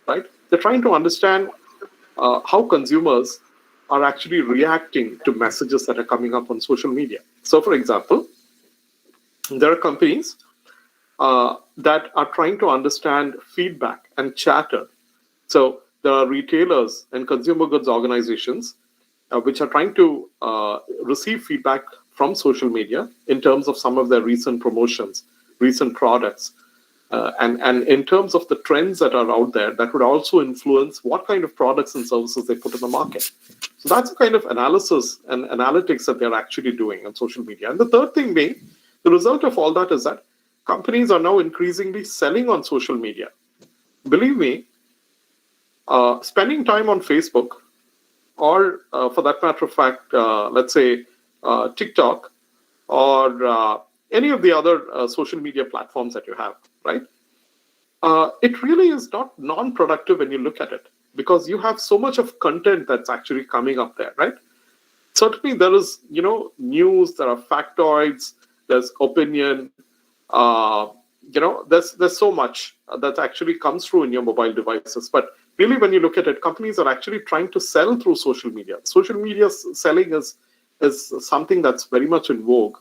right? They're trying to understand how consumers are actually reacting to messages that are coming up on social media. So, for example, there are companies that are trying to understand feedback and chatter. So, there are retailers and consumer goods organizations which are trying to receive feedback from social media in terms of some of their recent promotions, recent products, and in terms of the trends that are out there, that would also influence what kind of products and services they put in the market. So that's the kind of analysis and analytics that they're actually doing on social media. And the third thing being, the result of all that is that companies are now increasingly selling on social media. Believe me, spending time on Facebook, or for that matter of fact, let's say TikTok, or any of the other social media platforms that you have, right? It really is not non-productive when you look at it, because you have so much of content that's actually coming up there, right? Certainly, there is news, there are factoids, there's opinion, uh, there's so much that actually comes through in your mobile devices. But really, when you look at it, companies are actually trying to sell through social media. Social media selling is something that's very much in vogue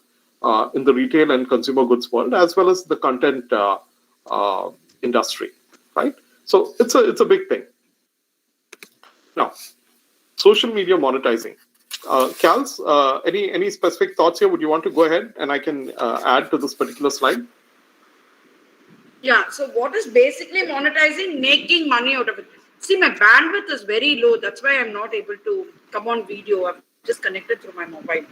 in the retail and consumer goods world, as well as the content uh, industry, right? So it's a big thing. Now, social media monetizing. Kals, any specific thoughts here? Would you want to go ahead and I can add to this particular slide? Yeah, so what is basically monetizing? Making money out of it. See, my bandwidth is very low. That's why I'm not able to come on video. I'm just connected through my mobile.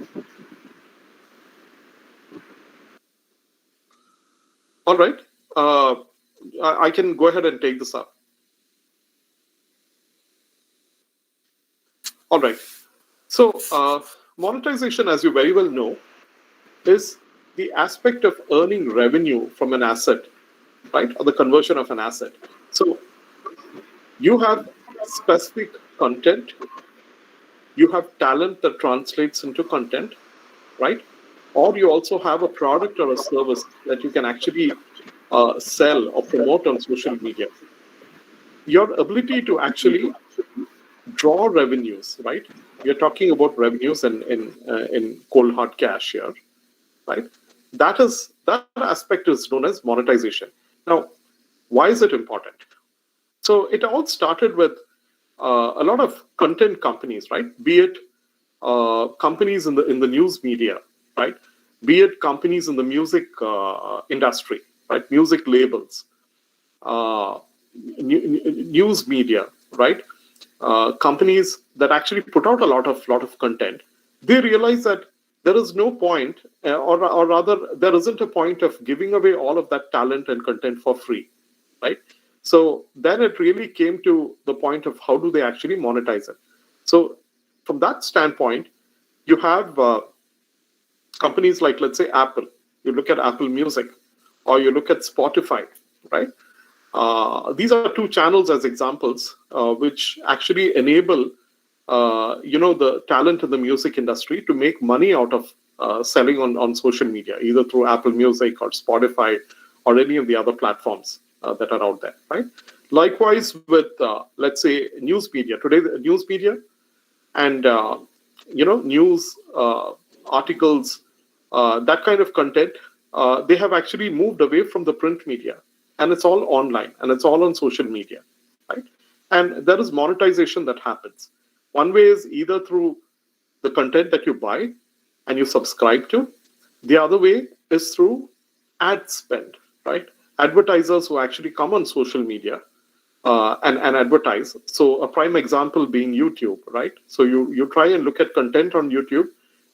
All right. I can go ahead and take this up. All right. So, monetization, as you very well know, is the aspect of earning revenue from an asset, right? Or the conversion of an asset. So, you have specific content, you have talent that translates into content, right? Or you also have a product or a service that you can actually sell or promote on social media. Your ability to actually draw revenues, right? We're talking about revenues in cold hard cash here, right? That aspect is known as monetization. Now, why is it important? So it all started with a lot of content companies, right? Be it companies in the news media, right? Be it companies in the music industry, right? Music labels, uh, news media, right? Companies that actually put out a lot of content, they realize that there is no point, or rather, there isn't a point of giving away all of that talent and content for free, right? So then it really came to the point of how do they actually monetize it. So from that standpoint, you have companies like, let's say, Apple. You look at Apple Music, or you look at Spotify, right? These are two channels as examples, which actually enable, the talent in the music industry to make money out of selling on social media, either through Apple Music or Spotify or any of the other platforms that are out there, right? Likewise with, let's say, news media. Today, the news media and, news articles, that kind of content, they have actually moved away from the print media, and it's all online and it's all on social media, right? And there is monetization that happens. One way is either through the content that you buy and you subscribe to. The other way is through ad spend, right? Advertisers who actually come on social media and advertise. So a prime example being YouTube, right? So you try and look at content on YouTube.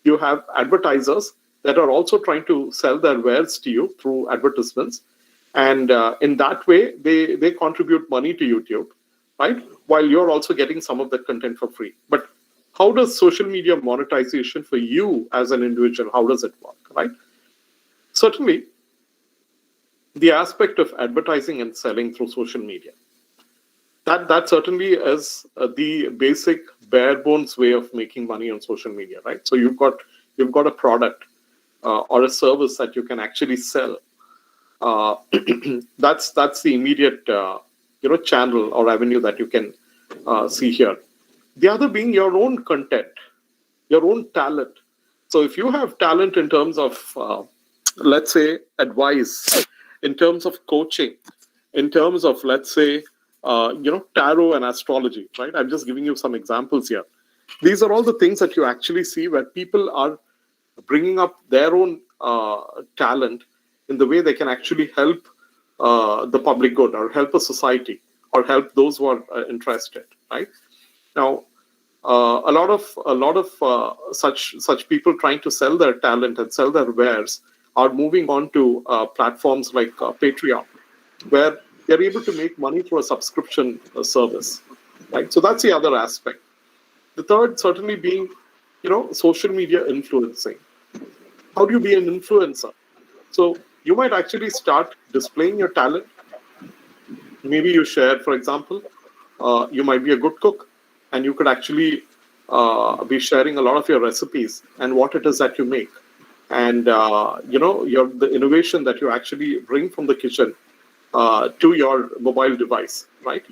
You have advertisers that are also trying to sell their wares to you through advertisements, and in that way they contribute money to YouTube, right? While you're also getting some of that content for free. But how does social media monetization for you as an individual? How does it work, right? Certainly, the aspect of advertising and selling through social media, that certainly is the basic bare bones way of making money on social media, right? So you've got a product or a service that you can actually sell. uh, that's the immediate channel or avenue that you can see here. The other being your own content, your own talent. So if you have talent in terms of let's say advice, in terms of coaching, in terms of, let's say, tarot and astrology, right? I'm just giving you some examples here. These are all the things that you actually see where people are bringing up their own talent in the way they can actually help the public good or help a society or help those who are interested, right? Now, a lot of such people trying to sell their talent and sell their wares are moving on to platforms like Patreon, where they're able to make money through a subscription service, right? So that's the other aspect. The third certainly being, social media influencing. How do you be an influencer? So you might actually start displaying your talent. Maybe you share, for example, you might be a good cook, and you could actually be sharing a lot of your recipes and what it is that you make, and the innovation that you actually bring from the kitchen to your mobile device, right?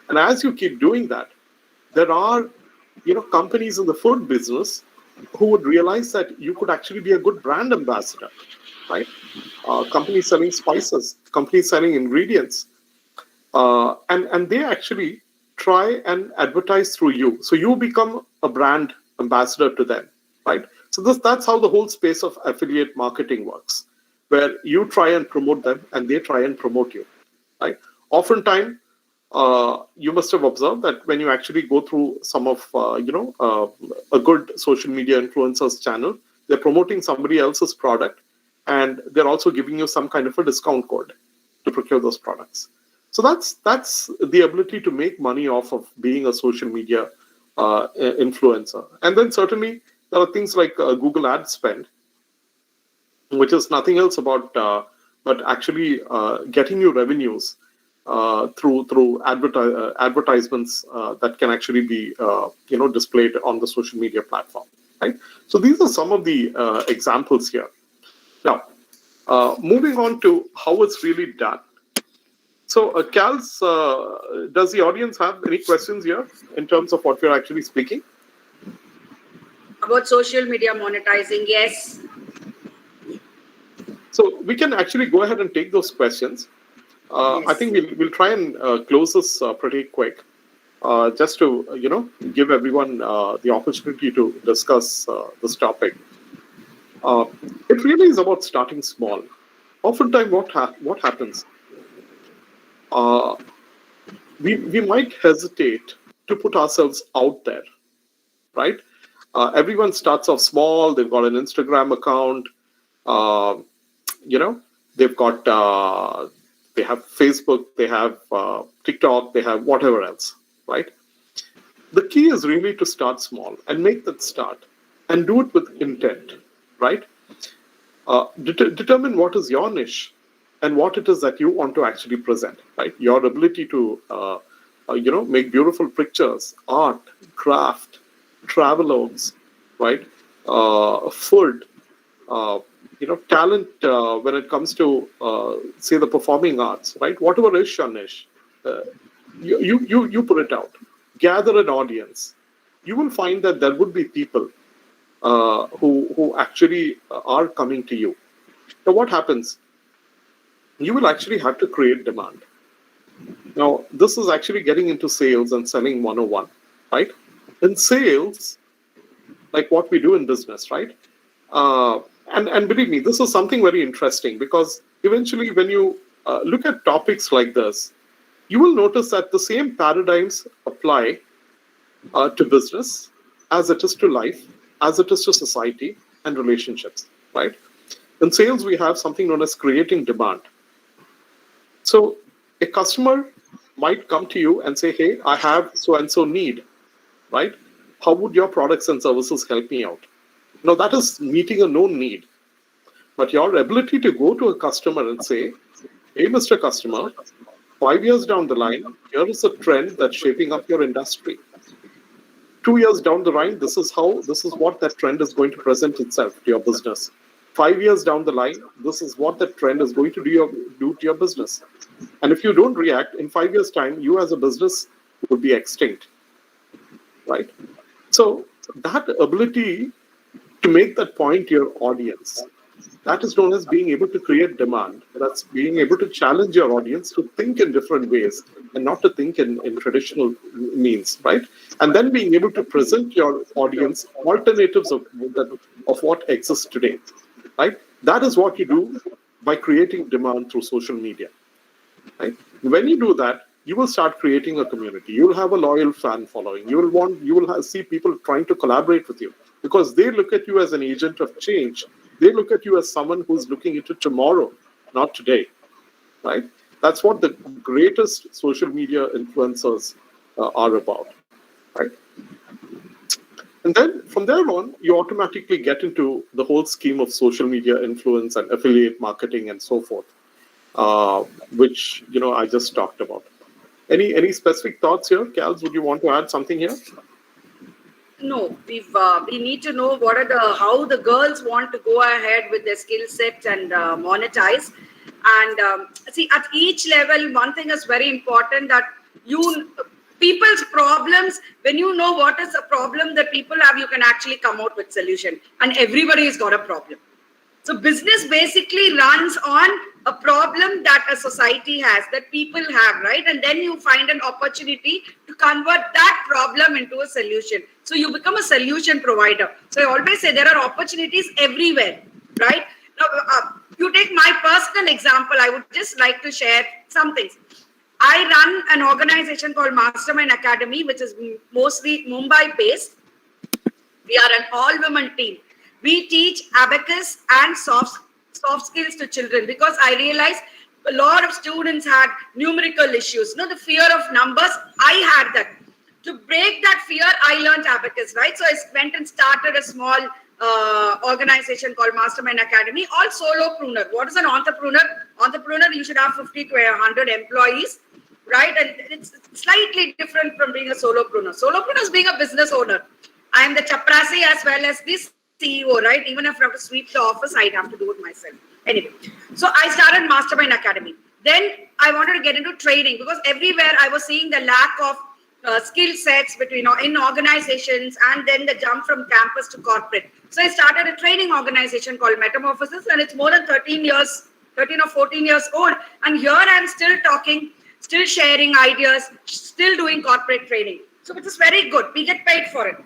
And as you keep doing that, there are companies in the food business who would realize that you could actually be a good brand ambassador, right? Companies selling spices, companies selling ingredients, and they actually try and advertise through you. So you become a brand ambassador to them, right? So that's how the whole space of affiliate marketing works, where you try and promote them and they try and promote you, right? Oftentimes, you must have observed that when you actually go through some of a good social media influencers channel, they're promoting somebody else's product, and they're also giving you some kind of a discount code to procure those products. So that's the ability to make money off of being a social media influencer. And then certainly there are things like Google ad spend, which is nothing else but actually getting you revenues through advertisements that can actually be displayed on the social media platform, right? So these are some of the examples here. Now, moving on to how it's really done. So, Kals, does the audience have any questions here in terms of what we're actually speaking? About social media monetizing, yes. So we can actually go ahead and take those questions. Yes. I think we'll try and close this pretty quick, just to give everyone the opportunity to discuss this topic. It really is about starting small. Oftentimes, what happens? We might hesitate to put ourselves out there, right? Everyone starts off small. They've got an Instagram account. They've got they have Facebook, they have TikTok, they have whatever else, right? The key is really to start small and make that start and do it with intent, right? Determine what is your niche and what it is that you want to actually present, right? Your ability to make beautiful pictures, art, craft, travelogues, right? Food, talent when it comes to say the performing arts, right? Whatever is your niche, you put it out, gather an audience. You will find that there would be people who actually are coming to you. Now, what happens? You will actually have to create demand. Now, this is actually getting into sales and selling 101, right? In sales, like what we do in business, right? Uh, and believe me, this is something very interesting because eventually, when you look at topics like this, you will notice that the same paradigms apply to business as it is to life, as it is to society and relationships, right? In sales, we have something known as creating demand. So a customer might come to you and say, hey, I have so and so need, right? How would your products and services help me out? Now, that is meeting a known need. But your ability to go to a customer and say, hey, Mr. Customer, 5 years down the line, here is a trend that's shaping up your industry. 2 years down the line, this is what that trend is going to present itself to your business. 5 years down the line, this is what that trend is going to do to your business. And if you don't react, in 5 years' time, you as a business would be extinct, right? So that ability to make that point to your audience, that is known as being able to create demand. That's being able to challenge your audience to think in different ways and not to think in traditional means, right? And then being able to present your audience alternatives of what exists today, right? That is what you do by creating demand through social media, right? When you do that, you will start creating a community. You will have a loyal fan following. You will see people trying to collaborate with you because they look at you as an agent of change. They look at you as someone who's looking into tomorrow, not today, right? That's what the greatest social media influencers are about, right? And then from there on, you automatically get into the whole scheme of social media influence and affiliate marketing and so forth, which I just talked about. Any specific thoughts here, Kals? Would you want to add something here? No, we need to know what are how the girls want to go ahead with their skill sets and monetize. And see, at each level, one thing is very important that people's problems, when you know what is a problem that people have, you can actually come out with solution. And everybody has got a problem. So business basically runs on a problem that a society has, that people have, right? And then you find an opportunity to convert that problem into a solution. So you become a solution provider. So I always say there are opportunities everywhere, right? Now, you take my personal example, I would just like to share some things. I run an organization called Mastermind Academy, which is mostly Mumbai based. We are an all-women team. We teach abacus and soft skills to children because I realized a lot of students had numerical issues. The fear of numbers, I had that. To break that fear, I learned abacus, right? So I went and started a small organization called Mastermind Academy, all solopreneur. What is an entrepreneur? Entrepreneur, you should have 50 to 100 employees, right? And it's slightly different from being a solopreneur. Solopreneur is being a business owner. I am the chaprasi as well as this CEO, right? Even if I have to sweep the office, I'd have to do it myself. Anyway, so I started Mastermind Academy. Then I wanted to get into training because everywhere I was seeing the lack of skill sets between in organizations and then the jump from campus to corporate. So I started a training organization called Metamorphosis, and it's more than 13 or 14 years old. And here I'm still talking, still sharing ideas, still doing corporate training. So which is very good. We get paid for it.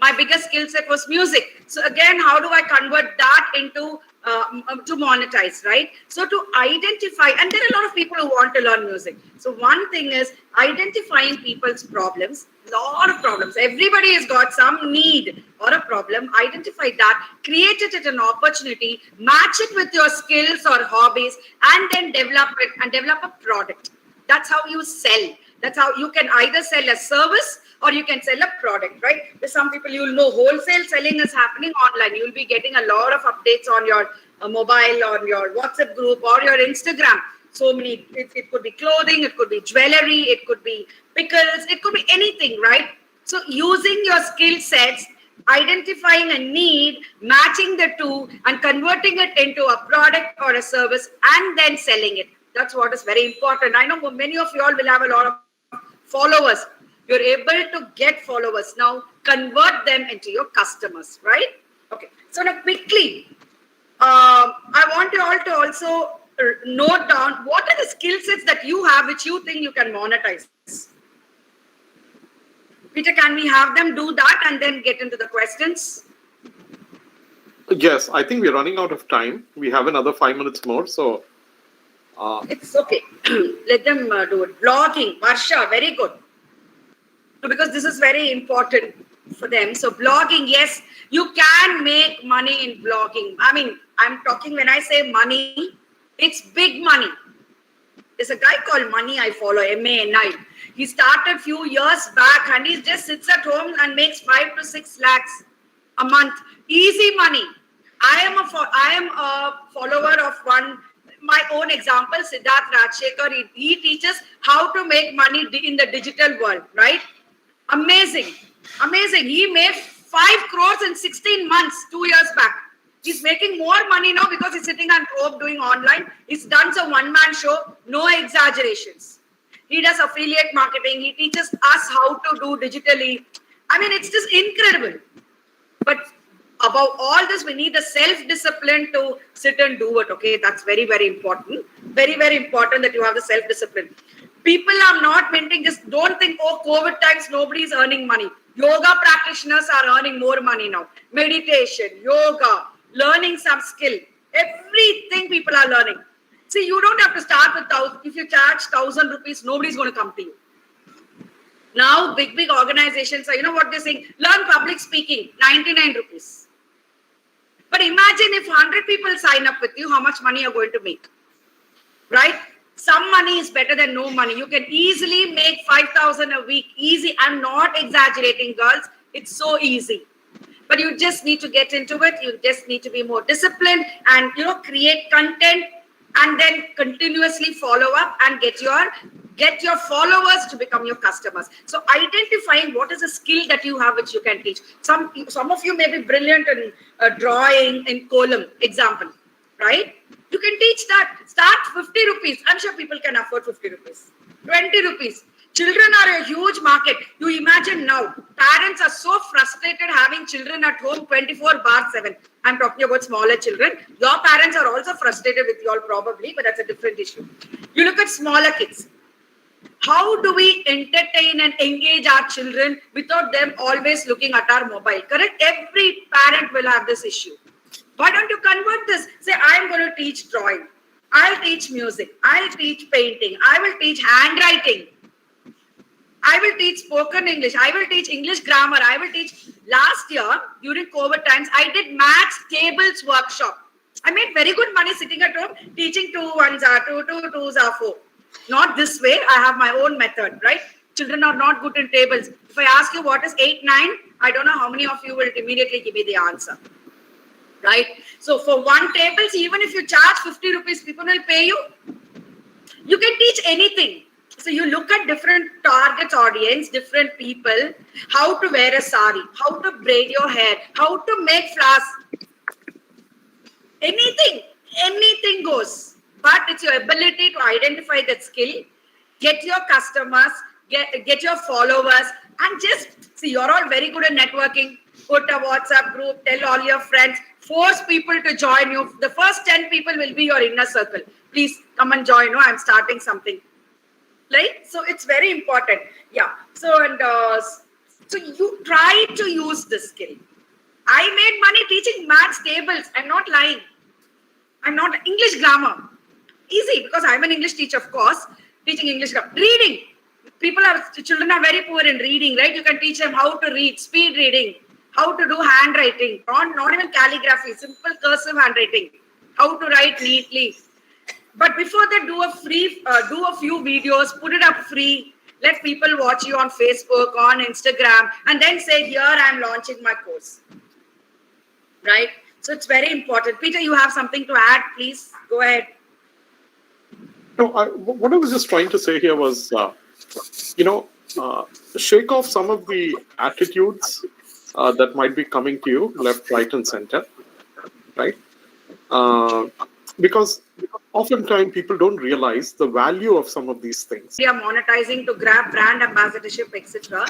My biggest skill set was music. So again, how do I convert that into to monetize, right? So to identify, and there are a lot of people who want to learn music. So one thing is identifying people's problems, lot of problems. Everybody has got some need or a problem. Identify that, create it as an opportunity, match it with your skills or hobbies, and then develop it and develop a product. That's how you sell. That's how you can either sell a service or you can sell a product, right? There's some people you'll know wholesale selling is happening online. You'll be getting a lot of updates on your mobile, on your WhatsApp group or your Instagram. So many, it could be clothing, it could be jewelry, it could be pickles, it could be anything, right? So using your skill sets, identifying a need, matching the two and converting it into a product or a service and then selling it. That's what is very important. I know many of you all will have a lot of followers. You're able to get followers. Now convert them into your customers, right? Okay. So now quickly, I want you all to also note down what are the skill sets that you have which you think you can monetize. Peter, can we have them do that and then get into the questions? Yes, I think we're running out of time. We have another 5 minutes more, so. It's okay. Let them do it. Blogging, Varsha, very good. Because this is very important for them. So blogging, yes, you can make money in blogging. I mean, I'm talking when I say money, it's big money. There's a guy called Money I follow, MANI. He started few years back and he just sits at home and makes 5 to 6 lakhs a month. Easy money. I am a follower of my own example, Siddharth Rajshekhar. He teaches how to make money in the digital world, right? Amazing. Amazing. He made 5 crores in 16 months, 2 years back. He's making more money now because he's sitting at home doing online. He's done some one-man show, no exaggerations. He does affiliate marketing. He teaches us how to do digitally. I mean, it's just incredible. But above all this, we need the self-discipline to sit and do it, okay? That's very, very important. Very, very important that you have the self-discipline. People are not minting, just don't think, oh, COVID times, nobody is earning money. Yoga practitioners are earning more money now. Meditation, yoga, learning some skill. Everything people are learning. See, you don't have to start with 1,000. If you charge 1,000 rupees, nobody's going to come to you. Now, big organizations are, you know what they're saying? Learn public speaking, 99 rupees. But imagine if 100 people sign up with you, how much money you're going to make, right? Some money is better than no money. You can easily make 5,000 a week. Easy. I'm not exaggerating, girls. It's so easy. But you just need to get into it. You just need to be more disciplined and, create content and then continuously follow up and get your followers to become your customers. So identifying what is a skill that you have which you can teach. Some of you may be brilliant in drawing in column, example, right? You can teach that. Start 50 rupees. I'm sure people can afford 50 rupees. 20 rupees. Children are a huge market. You imagine now, parents are so frustrated having children at home 24/7. I'm talking about smaller children. Your parents are also frustrated with you all probably, but that's a different issue. You look at smaller kids. How do we entertain and engage our children without them always looking at our mobile? Correct? Every parent will have this issue. Why don't you convert this? Say, I'm going to teach drawing. I'll teach music. I'll teach painting. I will teach handwriting. I will teach spoken English. I will teach English grammar. I will teach. Last year, during COVID times, I did maths tables workshop. I made very good money sitting at home teaching 2 1s are 2, 2 2s are 4. Not this way. I have my own method, right? Children are not good in tables. If I ask you what is 8, 9, I don't know how many of you will immediately give me the answer. Right? So for one tables, even if you charge 50 rupees, people will pay you. You can teach anything. So you look at different target audience, different people, how to wear a sari, how to braid your hair, how to make flowers. Anything goes. But it's your ability to identify that skill, get your customers, get your followers, and just see, you're all very good at networking. Put a WhatsApp group, tell all your friends, force people to join you. The first 10 people will be your inner circle. Please come and join. No, I'm starting something. Right? So it's very important. Yeah. So you try to use this skill. I made money teaching maths tables. I'm not lying. I'm not English grammar. Easy, because I'm an English teacher, of course. Teaching English grammar. Reading. Children are very poor in reading, right? You can teach them how to read, speed reading, how to do handwriting, not even calligraphy, simple cursive handwriting, how to write neatly. But before that, do a few videos, put it up free, let people watch you on Facebook, on Instagram, and then say, here I'm launching my course. Right? So it's very important. Peter, you have something to add, please. Go ahead. No, what I was just trying to say here was, shake off some of the attitudes that might be coming to you left, right, and center, right? Because oftentimes people don't realize the value of some of these things. We are monetizing to grab brand ambassadorship, etc.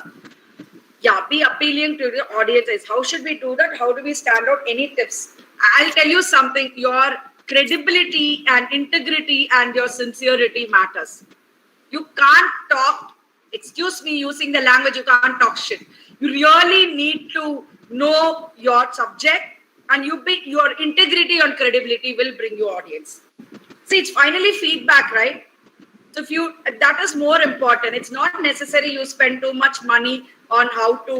Yeah, be appealing to the audiences. How should we do that? How do we stand out? Any tips? I'll tell you something. Your credibility and integrity and your sincerity matters. You can't talk, excuse me using the language, you can't talk shit. You really need to know your subject, and your integrity and credibility will bring you audience. See, it's finally feedback, right? So that is more important. It's not necessary you spend too much money on how to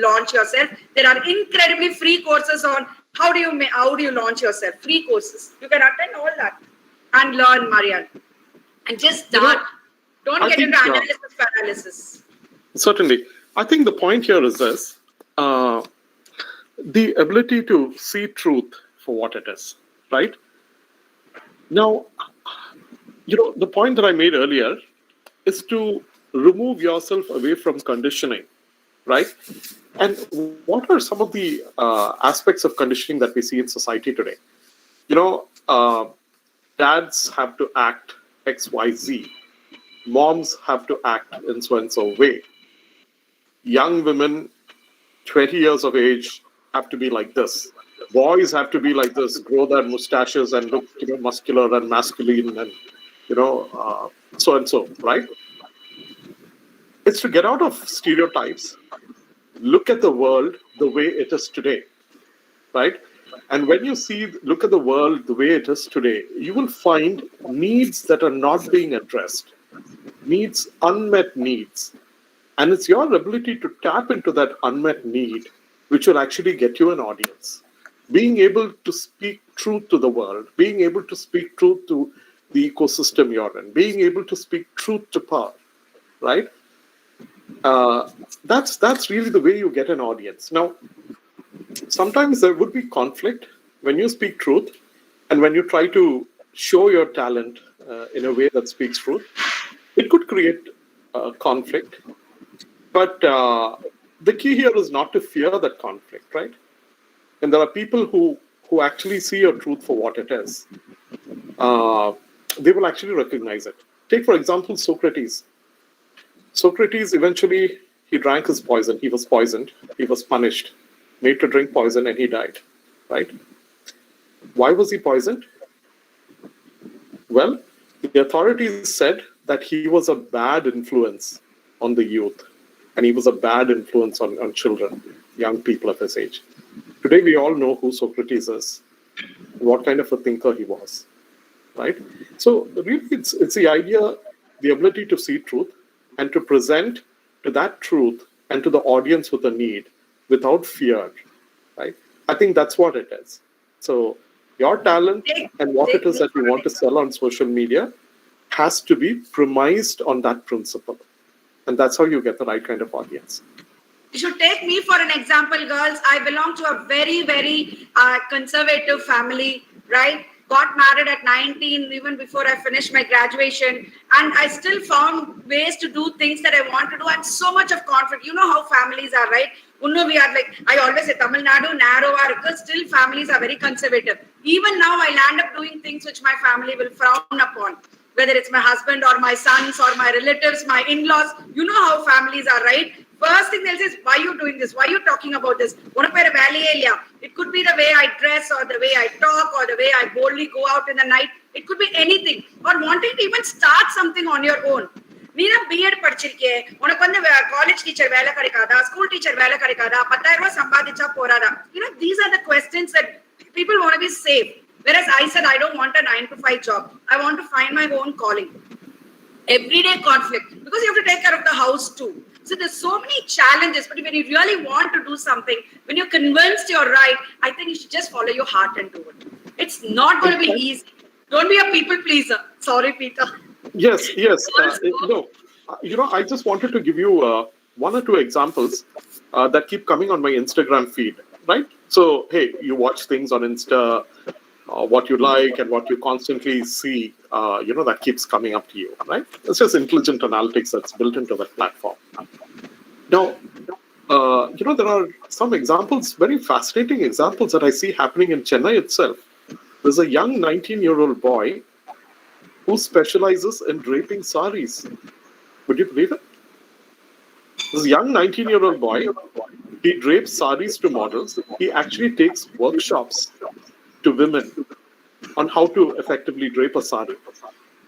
launch yourself. There are incredibly free courses on how do you launch yourself. Free courses. You can attend all that and learn, Marian. And just start. Don't get into analysis paralysis. Certainly. I think the point here is this. The ability to see truth for what it is, right? Now, the point that I made earlier is to remove yourself away from conditioning, right? And what are some of the aspects of conditioning that we see in society today? Dads have to act X, Y, Z. Moms have to act in so and so way. Young women, 20 years of age, have to be like this. Boys have to be like this, grow their mustaches and look, muscular and masculine and, so and so, right? It's to get out of stereotypes, look at the world the way it is today, right? And when you look at the world the way it is today, you will find needs that are not being addressed, unmet needs. And it's your ability to tap into that unmet need which will actually get you an audience. Being able to speak truth to the world, being able to speak truth to the ecosystem you're in, being able to speak truth to power, right? That's really the way you get an audience. Now, sometimes there would be conflict when you speak truth and when you try to show your talent in a way that speaks truth. It could create conflict. But the key here is not to fear that conflict, right? And there are people who actually see your truth for what it is. They will actually recognize it. Take, for example, Socrates. Socrates, eventually, he drank his poison. He was poisoned. He was punished, made to drink poison, and he died, right? Why was he poisoned? Well, the authorities said that he was a bad influence on the youth, and he was a bad influence on children, young people of his age. Today, we all know who Socrates is, what kind of a thinker he was, right? So really, it's the idea, the ability to see truth and to present to that truth and to the audience with a need without fear, right? I think that's what it is. So your talent and what it is that you want to sell on social media has to be premised on that principle. And that's how you get the right kind of audience. You should take me for an example, girls. I belong to a very, very conservative family, right? Got married at 19, even before I finished my graduation. And I still found ways to do things that I want to do. And so much of conflict. You know how families are, right? We are like, I always say, Tamil Nadu, narrow, because still families are very conservative. Even now, I land up doing things which my family will frown upon. Whether it's my husband or my sons or my relatives, my in-laws, you know how families are, right? First thing they'll say is, why are you doing this? Why are you talking about this? It could be the way I dress or the way I talk or the way I boldly go out in the night. It could be anything. Or wanting to even start something on your own. நீனா BEd படிச்சிருக்கே, உனக்கு வந்து college teacher வேலை கிடைக்காதா, school teacher வேலை கிடைக்காதா, 10,000 ரூபாய் சம்பாதிச்சா போறாதா? These are the questions that people want to be safe. Whereas I said, I don't want a 9-to-5 job. I want to find my own calling. Everyday conflict, because you have to take care of the house too. So there's so many challenges, but when you really want to do something, when you're convinced you're right, I think you should just follow your heart and do it. It's not going to be easy. Don't be a people pleaser. Sorry, Peter. Yes. I just wanted to give you one or two examples that keep coming on my Instagram feed, right? So, hey, you watch things on Insta, what you like and what you constantly see, that keeps coming up to you, right? It's just intelligent analytics that's built into that platform. Now, there are some examples, very fascinating examples that I see happening in Chennai itself. There's a young 19-year-old boy who specializes in draping saris. Would you believe it? This young 19-year-old boy, he drapes saris to models. He actually takes workshops to women on how to effectively drape a sari,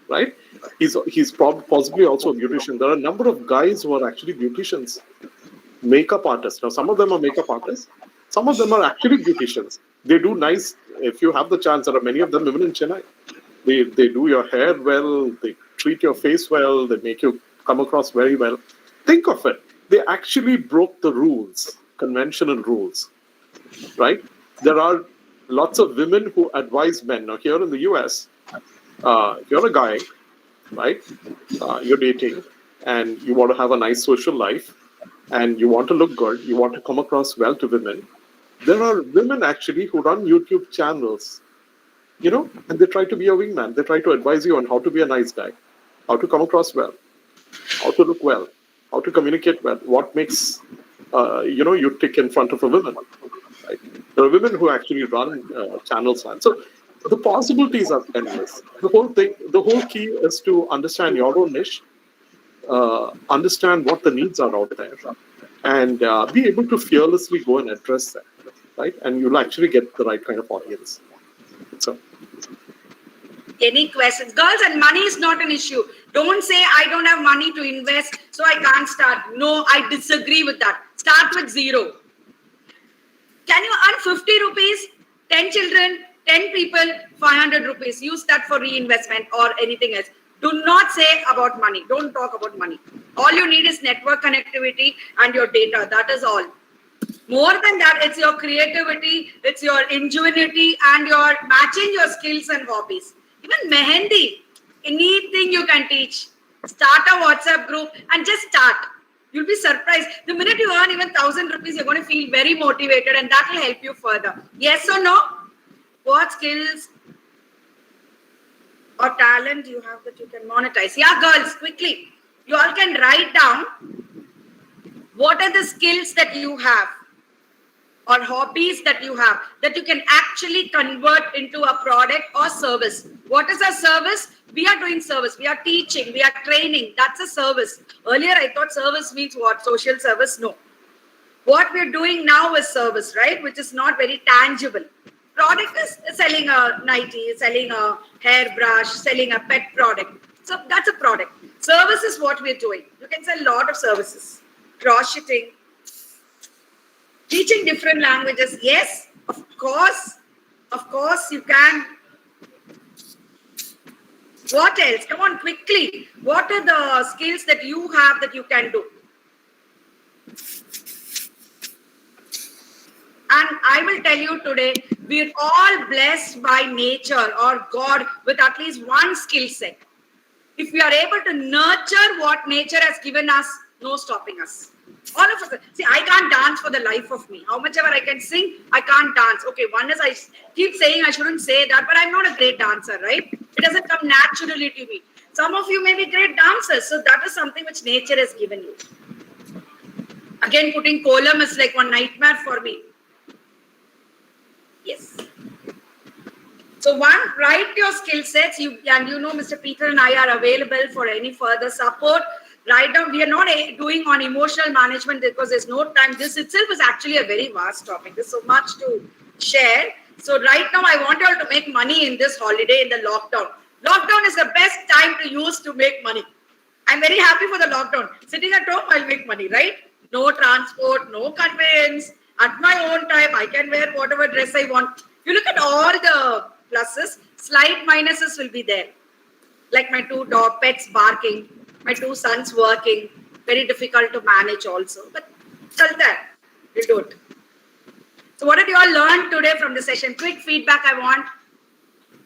right? He's possibly also a beautician. There are a number of guys who are actually beauticians, makeup artists. Now, some of them are makeup artists. Some of them are actually beauticians. They do nice. If you have the chance, there are many of them even in Chennai. They do your hair well. They treat your face well. They make you come across very well. Think of it. They actually broke the rules, conventional rules, right? There are lots of women who advise men. Now, here in the US, if you're a guy, right, you're dating and you want to have a nice social life and you want to look good, you want to come across well to women, there are women actually who run YouTube channels, and they try to be a wingman. They try to advise you on how to be a nice guy, how to come across well, how to look well, how to communicate well, what makes you tick in front of a woman. Right? There are women who actually run channels, man. So the possibilities are endless. The whole key is to understand your own niche, understand what the needs are out there, and be able to fearlessly go and address them, right? And you'll actually get the right kind of audience. So. Any questions? Girls, and money is not an issue. Don't say, I don't have money to invest, so I can't start. No, I disagree with that. Start with 0. Can you earn 50 rupees, 10 children, 10 people, 500 rupees? Use that for reinvestment or anything else. Do not say about money. Don't talk about money. All you need is network connectivity and your data. That is all. More than that, it's your creativity, it's your ingenuity, and your matching your skills and hobbies. Even mehendi, anything you can teach. Start a WhatsApp group and just start. You'll be surprised. The minute you earn even 1,000 rupees, you're going to feel very motivated, and that will help you further. Yes or no? What skills or talent you have that you can monetize? Yeah, girls, quickly. You all can write down what are the skills that you have or hobbies that you have that you can actually convert into a product or service. What is a service? We are doing service. We are teaching. We are training. That's a service. Earlier, I thought service means what? Social service? No. What we're doing now is service, right? Which is not very tangible. Product is selling a nightie, selling a hairbrush, selling a pet product. So that's a product. Service is what we're doing. You can sell a lot of services. Crocheting, teaching different languages. Yes, of course you can. What else? Come on, quickly. What are the skills that you have that you can do? And I will tell you today, we're all blessed by nature or God with at least one skill set. If we are able to nurture what nature has given us, no stopping us. All of us. See, I can't dance for the life of me. How much ever I can sing, I can't dance. Okay, one is I keep saying I shouldn't say that, but I'm not a great dancer, right? It doesn't come naturally to me. Some of you may be great dancers, so that is something which nature has given you. Again, putting kolam is like one nightmare for me. Yes. So one, write your skill sets. Mr. Peter and I are available for any further support. Write down. We are not doing on emotional management because there's no time. This itself is actually a very vast topic. There's so much to share. So right now, I want you all to make money in this holiday, in the lockdown. Lockdown is the best time to use to make money. I'm very happy for the lockdown. Sitting at home, I'll make money, right? No transport, no conveyance. At my own time, I can wear whatever dress I want. You look at all the pluses, slight minuses will be there. Like my 2 dog pets barking, my 2 sons working, very difficult to manage also. But tell that, we'll do it. So what did you all learn today from the session? Quick feedback I want.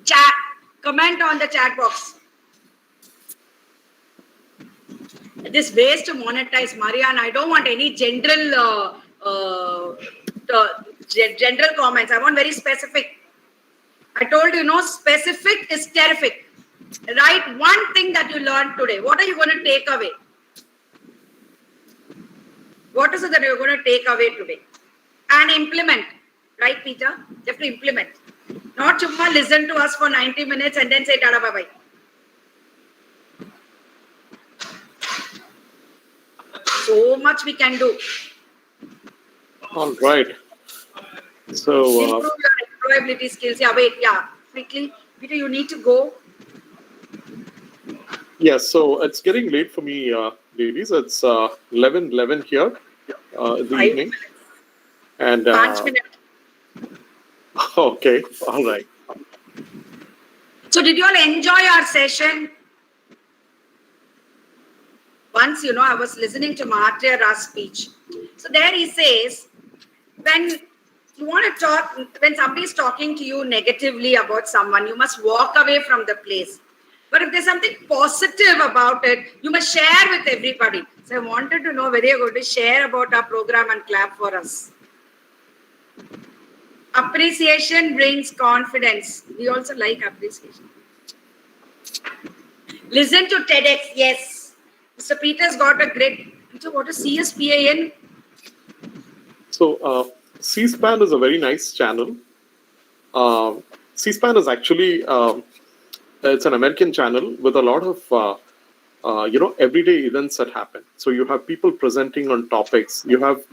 Chat, comment on the chat box. This ways to monetize, Marianne, I don't want any general comments. I want very specific. I told you, specific is terrific. Write one thing that you learned today. What are you going to take away? What is it that you're going to take away today? And implement. Right, Peter? You have to implement. Not chumma listen to us for 90 minutes and then say tada bye-bye. So much we can do. All right. So improve your employability skills. Yeah, wait. Yeah, quickly. Peter, you need to go. Yes, so it's getting late for me, ladies. It's 11:11 here in the 5 evening. minutes. And 5 minutes. okay, all right. So did you all enjoy our session? Once, I was listening to Mahathir Ra's speech. So there he says, when you want to talk, when somebody is talking to you negatively about someone, you must walk away from the place. But if there's something positive about it, you must share with everybody. So I wanted to know whether you're going to share about our program and clap for us. Appreciation brings confidence. We also like appreciation. Listen to TEDx, yes. Mr. Peter's got a great. Peter, what is CSPAN? So C-SPAN is a very nice channel. C-SPAN is actually it's an American channel with a lot of everyday events that happen. So you have people presenting on topics. You have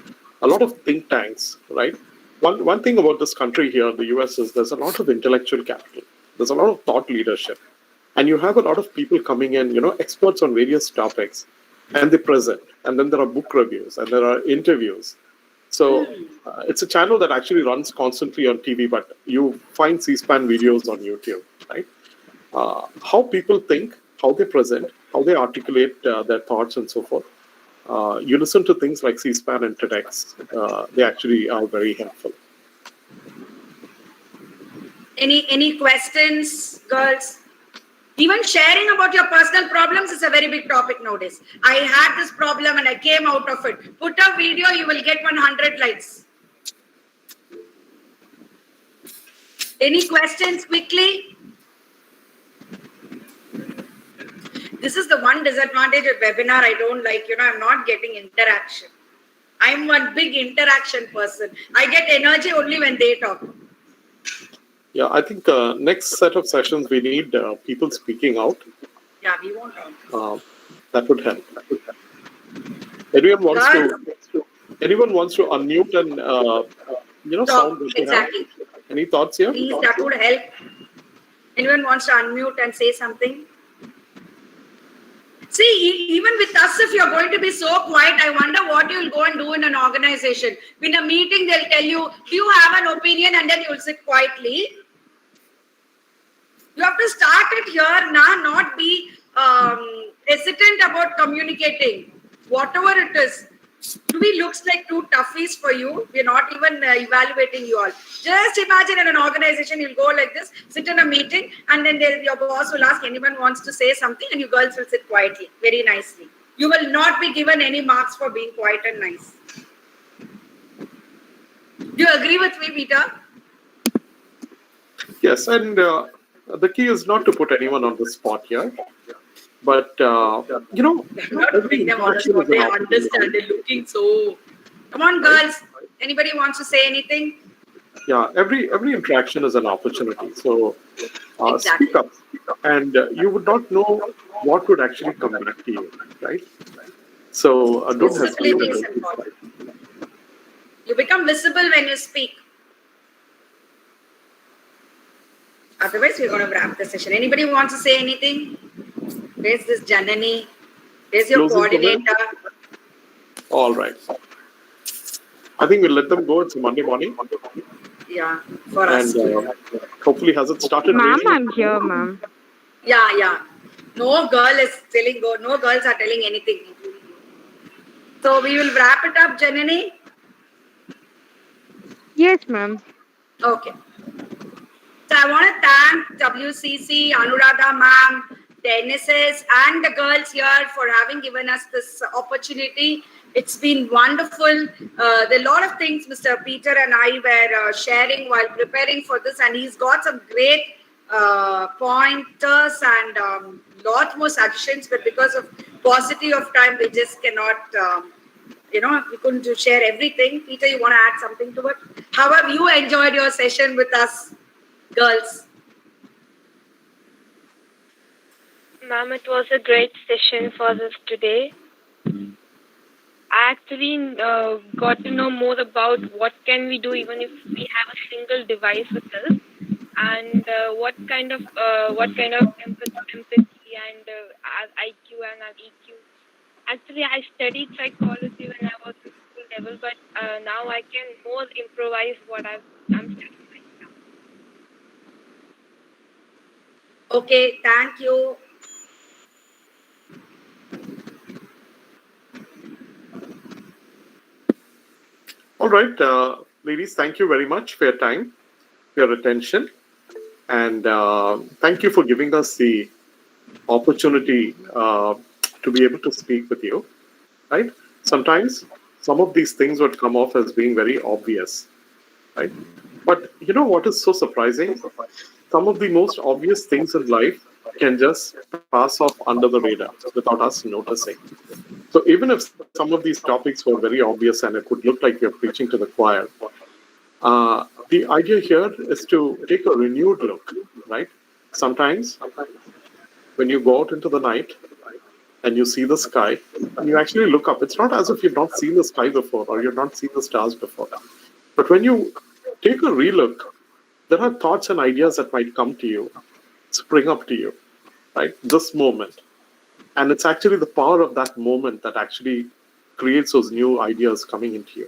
a lot of think tanks, right? One thing about this country here in the US is there's a lot of intellectual capital. There's a lot of thought leadership. And you have a lot of people coming in, experts on various topics, and they present. And then there are book reviews and there are interviews. So it's a channel that actually runs constantly on TV, but you find C-SPAN videos on YouTube, right? How people think, how they present, how they articulate their thoughts and so forth. You listen to things like C-SPAN and TEDx. They actually are very helpful. Any questions, girls? Even sharing about your personal problems is a very big topic nowadays. I had this problem and I came out of it. Put a video, you will get 100 likes. Any questions quickly? This is the one disadvantage of webinar I don't like. I'm not getting interaction. I'm one big interaction person. I get energy only when they talk. Yeah, I think next set of sessions we need people speaking out. Yeah, we won't talk. That would help. Anyone wants to unmute and talk. sound what they have? Exactly. Any thoughts here? Please, that would help. Anyone wants to unmute and say something? See, even with us, if you're going to be so quiet, I wonder what you'll go and do in an organization. In a meeting, they'll tell you, do you have an opinion? And then you'll sit quietly. You have to start it here now, not be hesitant about communicating. Whatever it is. Do we looks like two toughies for you? We're not even evaluating you all. Just imagine in an organization, you'll go like this, sit in a meeting, and then your boss will ask anyone wants to say something, and you girls will sit quietly, very nicely. You will not be given any marks for being quiet and nice. Do you agree with me, Peter? Yes, and the key is not to put anyone on the spot here. But, I'm not putting them on the spot. They understand. They're looking so... Come on, girls. Anybody wants to say anything? Yeah, every interaction is an opportunity. So Exactly. speak up. And you would not know what would actually come back to you, right? So don't hesitate. Visibility is important. You become visible when you speak. Otherwise, we're going to wrap the session. Anybody wants to say anything? Where's this Janani? Where's your coordinator? All right. I think we'll let them go. It's a Monday morning. Yeah, for us. And hopefully, has it started? Ma'am, raining? I'm here, ma'am. Yeah. No girl is telling go. No girls are telling anything. So we will wrap it up, Janani. Yes, ma'am. Okay. So I want to thank WCC, Anuradha ma'am, the NSS and the girls here for having given us this opportunity. It's been wonderful. There are a lot of things Mr. Peter and I were sharing while preparing for this, and he's got some great pointers and lot more suggestions, but because of paucity of time, we just cannot, we couldn't share everything. Peter, you want to add something to it? How have you enjoyed your session with us, girls? Ma'am, it was a great session for us today. I actually got to know more about what can we do even if we have a single device with us. and what kind of empathy and IQ and EQ. Actually, I studied psychology when I was in school level, but now I can more improvise what I'm studying right now. Okay, thank you. All right, ladies, thank you very much for your time, your attention, and thank you for giving us the opportunity to be able to speak with you. Right? Sometimes some of these things would come off as being very obvious, right? But you know what is so surprising? Some of the most obvious things in life can just pass off under the radar without us noticing. So even if some of these topics were very obvious and it would look like you're preaching to the choir, the idea here is to take a renewed look, right? Sometimes when you go out into the night and you see the sky and you actually look up, it's not as if you've not seen the sky before or you've not seen the stars before. But when you take a relook, there are thoughts and ideas that might come to you, spring up to you, right? This moment. And it's actually the power of that moment that actually creates those new ideas coming into you.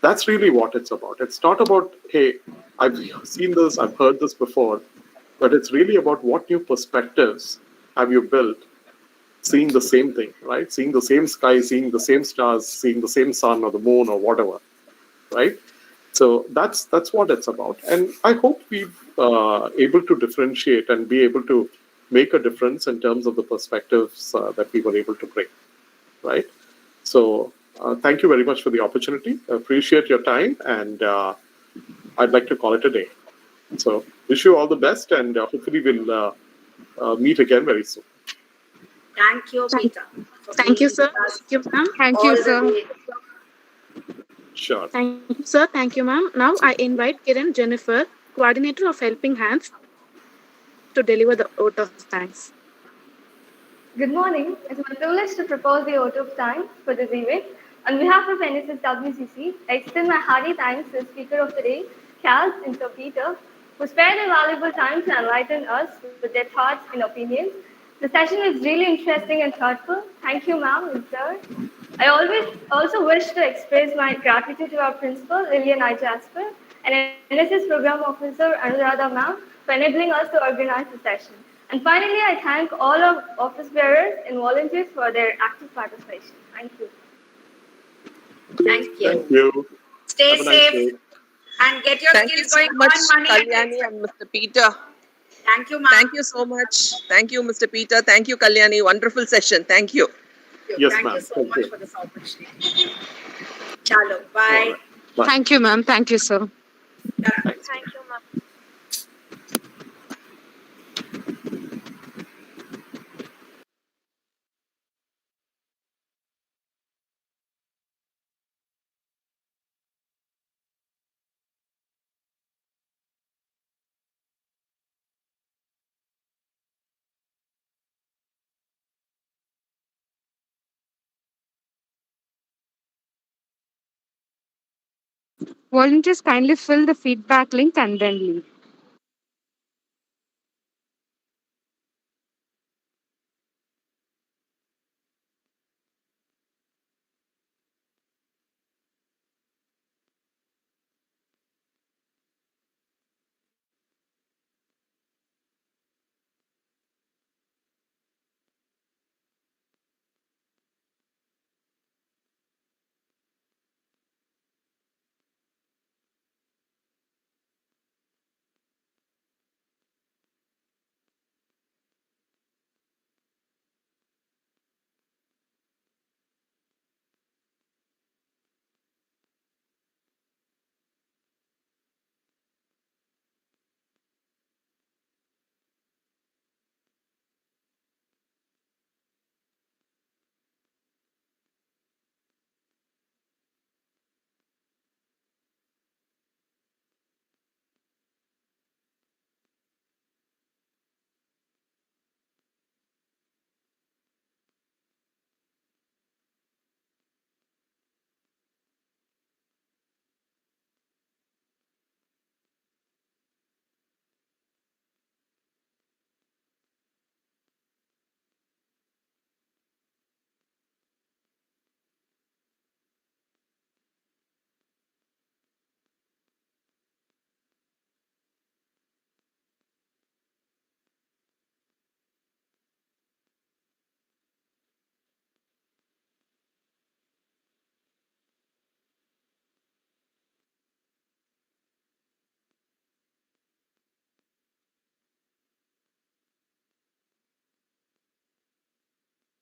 That's really what it's about. It's not about, hey, I've seen this, I've heard this before, but it's really about what new perspectives have you built seeing the same thing, right? Seeing the same sky, seeing the same stars, seeing the same sun or the moon or whatever, right? So that's what it's about, and I hope we've able to differentiate and be able to make a difference in terms of the perspectives that we were able to bring, right? So thank you very much for the opportunity. I appreciate your time, and I'd like to call it a day. So wish you all the best, and hopefully we'll meet again very soon. Thank you, Peter, for Thank you, being sir. with us Thank you, ma'am. Thank all you, the sir. way. Sure. Thank you, sir. Thank you, ma'am. Now I invite Kiran Jennifer, coordinator of Helping Hands, to deliver the vote of thanks. Good morning. It's my privilege to propose the vote of thanks for this event. On behalf of NSS WCC, I extend my hearty thanks to the speaker of the day, Charles and Sir Peter, who spared their valuable time to enlighten us with their thoughts and opinions. The session was really interesting and thoughtful. Thank you, ma'am and sir. I always also wish to express my gratitude to our principal, Lillian I. Jasper, and NSS Program Officer, Anuradha ma'am, for enabling us to organize the session. And finally, I thank all of office bearers and volunteers for their active participation. Thank you. Thank Thank you. you. Stay Have a nice safe day. and get your Thank you skills so going much, on money and Kalyani and Mr. Peter. Thank you, ma'am. Thank you so much. Thank you, Mr. Peter. Thank you, Kalyani. Wonderful session. Thank you. Yes, Thank you ma'am. so Thank much you. for this opportunity. Chalo, All bye. right. Bye. Thank you, ma'am. Thank you, sir. Thanks. Thank you, ma'am. Volunteers kindly fill the feedback link and then leave.